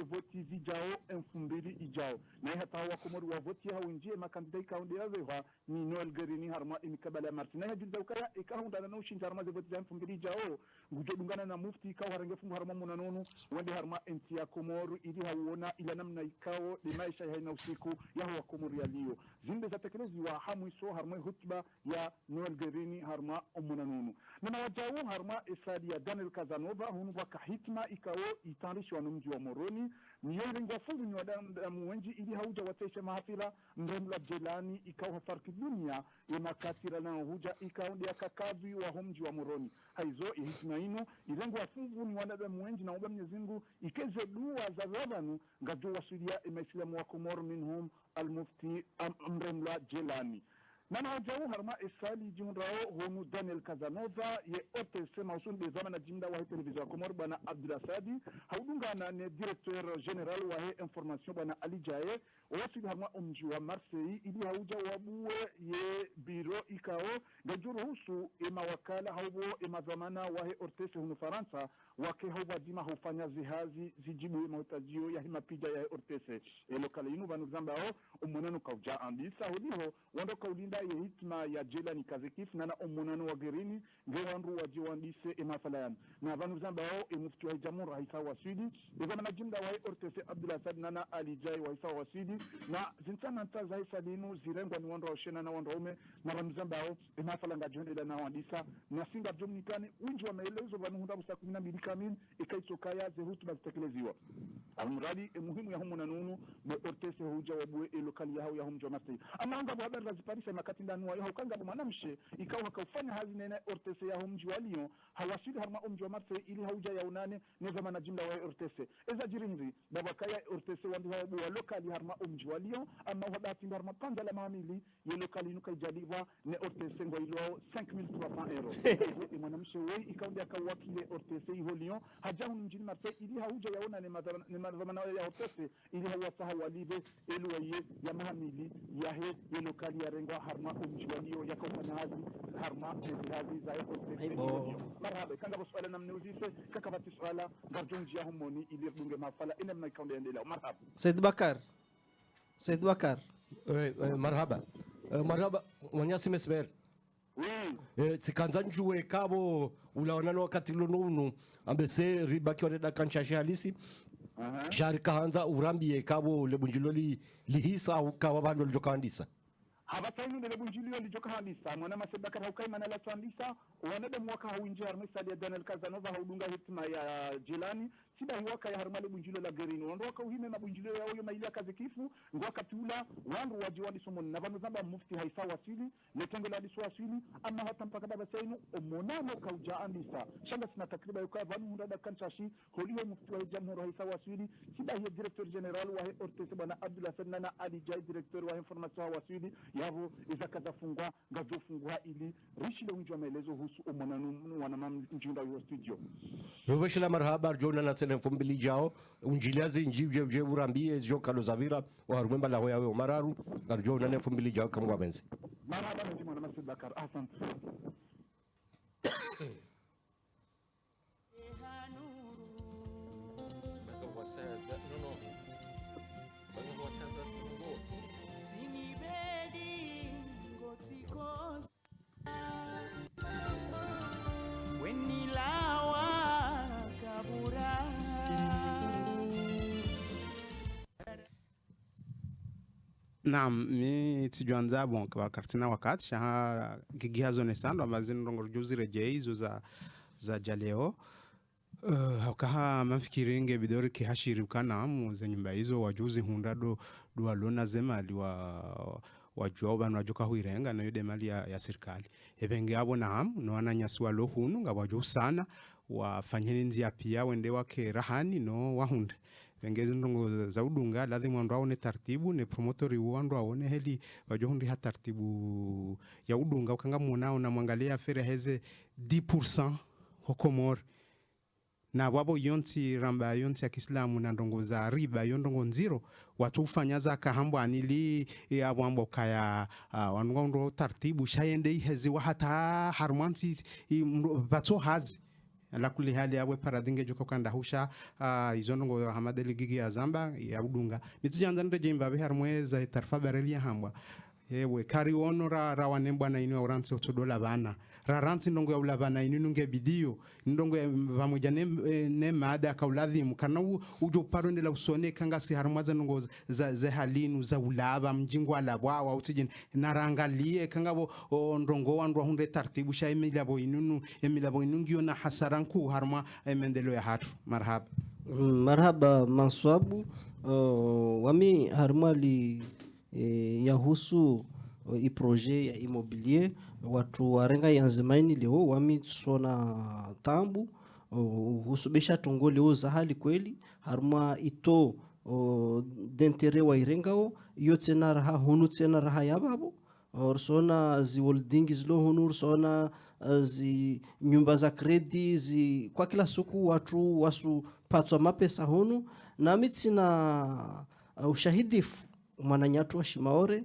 voti zijao enfumbili ijao na hata wa Komori wa voti hawinjie makandida ikaunde ya vewa ni Noel Gerini harma imikabala ya Marseille na hajiliza ukaya ikaunda na ushinja harma zevoti za enfumbili jao ngujodungana na mufti ikaw harange fungu harma munanonu wende harma enti ya Komori ili hauona ila namna ikao li maisha ya usiku ya wa Komori ya liyo zinde za tekelezi wa hamu iso harma hutba ya Noel Gerini harma munanonu na wajao harma esadi ya Daniel Casanova hunu waka hitma ikao itanrishi wa mji wa Moroni ni yeye ngafungu ni wadamu wengi ili hauja watesha mahafila mremla Jelani ikao hafarki dunia imakatira na huja ikao ndia kakavi wa mji wa Moroni haizo ihitma ino ilengo wafungu ni wadamu wengi na uba Mwenyezi Mungu ikeze dua za zabanu ngajo wasilia imaislamu wa Komoro minhum al-mufti mremla Jelani nana wajao harma esali jimrao honu Daniel Casanova ye OTC mausun de zamana jimda wa television Komoro bana Abdulasadi haudunga na ne directeur general wa information bana Ali Jaye wasili harma mji wa Marseille ili hauja wabuwe ye biro ikao gajuru husu ema wakala haubo ema zamana wa OTC honu Faransa wake hauba dima hufanya zihazi zijibu mahutajio ya hima pija ya OTC lokale inu banu zambao umonano kauja andisa hudiho wando kaulinda ye hitma ya Jelani kazekif nana omonano wa Gerini ngewandu wa jiwandise emafalayan na vanu zambao mufti wa jamhuri raisa wa Sudi ezama jimda wa OTC Abdulasad nana Ali Jai wa isa wa Sudi na zintana ntaza isa dinu zirengwa ni wando wa shena na wando ume na vanu zambao emafalanga jondela na wandisa na singa jomnikani unji wa maelezo vanu hunda busa 12 kamili ikaisokaya zehutu bazitekelezwa almuradi muhimu ya humu na nunu na OTC huja wabue lokali yao ya humjo Marseille ama anga habari raziparisha makati ndani wa haukanga mwanamshe ikawa hakaufanya hazi nene OTC ya humji wa Lyon hawasili harma umji wa Marseille ili hauja ya unane nezama na jimda wa OTC eza jirinzi babakaya OTC wandi hawabu wa lokali harma umji wa Lyon ama wadati harma panga la mamili ye lokali nuka ijadiwa ne OTC ngo ilo 5300 euro mwanamshe wei ikawa akawakile OTC iho Lyon hajahu mjini Marseille ili hauja ya una ne mazamana ya OTC ili hawasa hawalibe elu waye ya mahamili ya he ye lokali ya rengwa harma umji wa Lyon yakofanya hazi harma hazi za OTC marhaba kanga boswala namne uzise kakabati swala garjonji ya humoni ili bunge mafala ina mna kaunde endelea marhaba Said Bakar marhaba marhaba wanyasi mesber sikanza njuwe kabo ulaonana wakati lununu ambese ribaki waneda kanchashe halisi jari kahanza urambiye kabo lebunjiloli lihisa ukawa bando lijokaandisa habatainu de lebunjilio lijoka handisa mwana masebaka haukai manala twandisa wanada mwaka hauinji harmisa ya Daniel Casanova haudunga hitma ya Jelani sida hiwaka ya harmale bunjilo la gerino ndo waka uhime na bunjilo ya oyo maili kazi kifu ndo wakati ula wandu wajiwadi somoni na vanu zamba mufti haisa wasili letengo la disu wasili ama hata mpaka baba sainu omonano kauja andisa shanga sina takriba yuka vanu hundada kanchashi holiwe mufti wa jamhuri haisa wasili sida hiyo directeur general wa ortese bana Abdullah Fernana Ali Jai directeur wa information wasili yavo izakaza fungwa ngazo fungwa ili rishi le unjwa maelezo husu omonano wanamam njunda yo studio Ruveshila marhaba jona na telefon bili jao unjiliazi njibje urambie jo kalo zavira wa rumemba la hoya we mararu garjo na telefon bili jao kama benzi marhaba na jimana Masud Bakar asante Naam, mi tijuanza bon kwa kartina wakati shaha gigia zone sando amazini ndongo juzi rejei hizo za jaleo haukaha mafikiringe bidori kihashirika naamu za nyumba hizo wajuzi hundado dualona zema wajua bana wajuka huirenga na yude mali ya serikali ebenge abo naamu no ananyaswa lo hunu nga wajua sana wafanyeni nzia pia wende wake rahani no wahunde Vengezi ndongo za udunga lazima ndo aone taratibu ne promotori ndo aone heli wajohundi ha taratibu ya udunga ukanga muonao na mwangalia fere heze 10% hokomor na wabo yonti ramba yonti ya Kiislamu na ndongo za riba yondongo nziro watu ufanya za kahambo anili ya wambo kaya wanungo taratibu shayende hezi wa hata harmanti bato hazi la kuli hali yawe paradinge joko kanda husha izonongo hamadeli gigi ya zamba ya udunga mitujanja ndo jimba be harmwe za tarfa bareli ya hambwa yewe kari ono rawanemba na inu oranti otodola bana raranti ndongo ya ulabana inu nge bidio ndongo pamoja ne maada kauladhi mukana ujo paronde la usone kanga si harmaza ndongo za halinu za ulaba mjingwa la bwa utijin narangalie kanga bo ndongo wandu hunde tartibu sha emilabo inu ngio na hasaranku harma mendelo ya hatu marhaba Manswabu wami harmali yahusu i projet ya immobilier watu warenga yanzimaini leo wami sona tambu husubisha tongo leo za hali kweli harma ito dentere wa irengao iyo tena raha hunu tena raha ya babo sona zi holding zilo hunu sona zi nyumba za kredi zi kwa kila siku watu wasu patwa mapesa hunu na mitsina ushahidifu mwananyatu wa Shimaore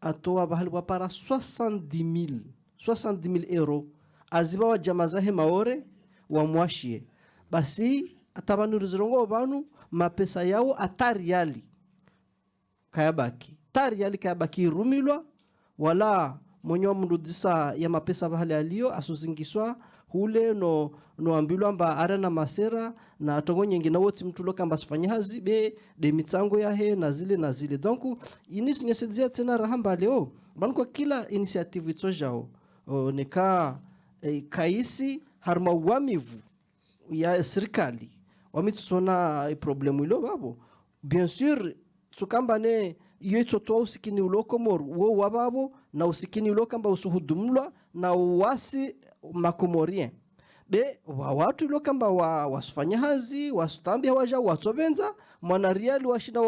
atoa bahali wapara 70,000 euro aziba wa jama zahe Maore wa mwashie basi atabanu zirongo banu mapesa yao atariali kayabaki rumilwa wala mwenye mrudisa ya mapesa bahali alio asuzingiswa hule no ambilwa mba arena masera na tongo nyingine wote mtu loka mba sifanya hazi be de mitsango ya he na zile donc inisi nyesedzia tena rahamba leo banu kwa kila initiative itojao neka kaisi harma wamivu ya serikali wamitusona problemu ilo babo bien sûr tukamba ne yeto to usikini ulokomor wo wababo na usikini ulokamba usuhudumlwa na uwasi makomorien be watu ilokamba wasufanya hazi wasutambia waja watobenza mwanariali washinda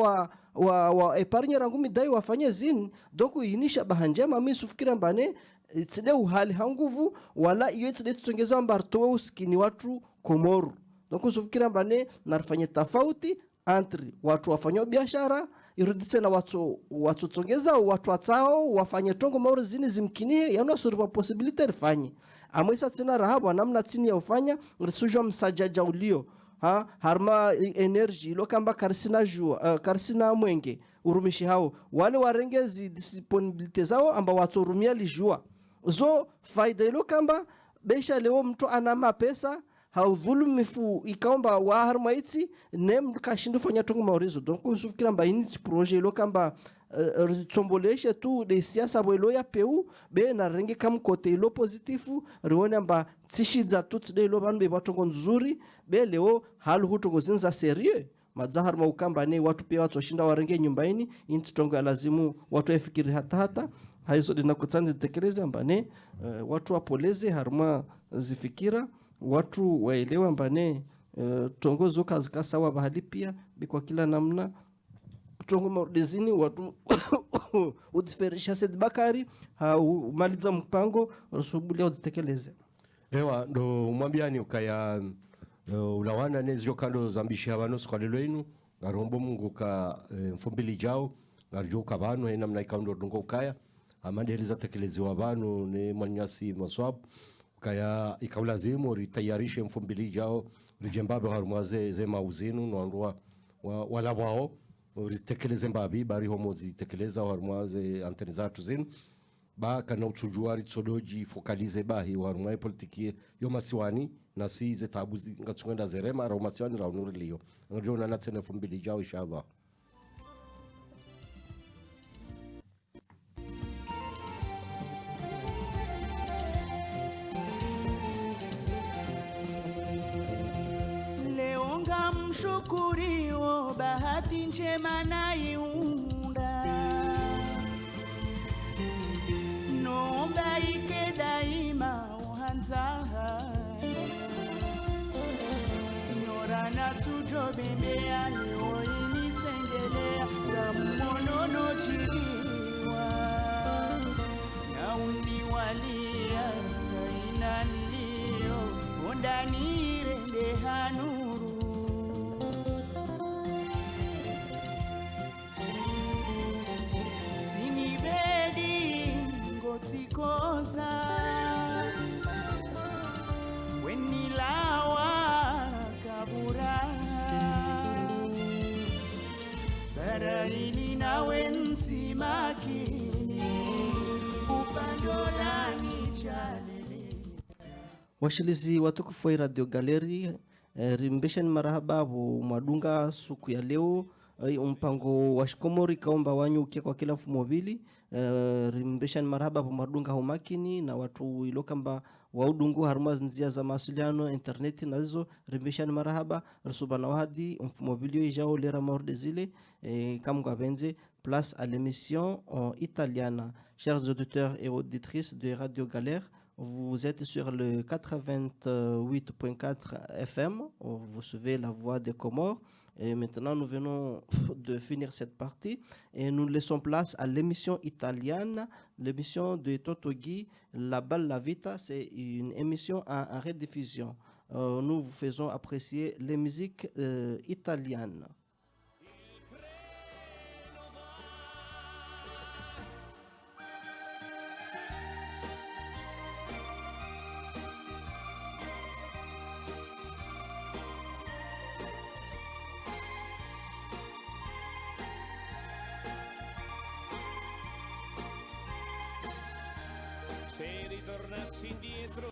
wa epargne rangu midai wafanye zini donc inisha bahanjema mimi sufikira mbane tside uhali hanguvu wala iyo tside tutongeza mbarto usikini watu komoru donc sufikira mbane narfanye tofauti entre watu wafanya biashara iruditse na watu tongeza watu atao wafanye tongo mauri zini zimkinie yana sura possibility rifanye amwesa tena rahabu namna tini ya ufanya risujwa msajaja ulio harma energy lokamba karsina jua karsina mwenge urumishi hao wale warengezi disponibility zao amba watu urumia lijua zo faida ilo kamba besha leo mtu ana mapesa haudhulumifu ikaomba waharmaitsi nem kashindu fanya tongo maurizo donc usufikira mba ini projet lo kamba tsomboleshe tu de siasa bwelo ya peu be na renge kam kote ilo positifu rione mba tsishidza tu tside ilo vanhu be vatongo nzuri be leo halu hutongo zinza serieux madzahar maukamba ne watu pia watsoshinda warenge nyumbaini inti tongo ya lazimu watu yafikiri hata haizo dina kutsanzi tekeleza mbane watu wapoleze harma zifikira watu waelewa mbane tongozo kazi kasawa bahali pia bikwa kila namna tongo maudizini watu udiferisha Said Bakari maliza mpango rusubulia uditekeleze ewa ndo mwambiani ukaya ulawana nezio kando zambishi habano skwalelo inu ngarombo mungu ka mfumbili jao ngarjoka bano ena mna ikaundo dungo ukaya amandeleza tekelezi wa bano ne mwanyasi maswab ukaya ikaulazimu ritayarishe mfumbili jao rijembabe harumwaze ze mauzinu noandwa wala wao ritekeleze mbabi bari homo zitekeleza harumwaze anteni zatu zinu ba kana uchujuari tsodoji fokalize bahi harumwae politiki yo masiwani na si zetabu ngatsungenda zerema ra masiwani ra unuriliyo ngajona na tsene fumbili jao inshallah. Mshukurio bahati njema naiunda nomba ike daima uhanza nyorana tujobembea leo initengelea na mmonono jiriwa na uniwalia na inanilio ondani rende hanuru tikoza wenilawa kabura baraili na wenzi makini upandolani jalili washilizi watukufu wa Radio Galeri rimbeshani marahaba mwadunga suku ya leo mpango wa shikomori kaomba wanyuke kwa kila mfumo vili rimbeshani marahaba mwadunga humakini na watu ilokamba waudungu harumaz nzia za mawasiliano interneti na hizo rimbeshani marahaba rusubana wahadi mfumo vili ijao lera morde zile kamgwa benze place à l'émission italienne. Chers auditeurs et auditrices de Radio Galère, vous êtes sur le 88.4 FM, vous suivez la voix des Comores. Et maintenant, nous venons de finir cette partie et nous laissons place à l'émission italienne, l'émission de Toto Guy, La Balla Vita. C'est une émission en rediffusion. Nous vous faisons apprécier les musiques italiennes. Se ritornassi indietro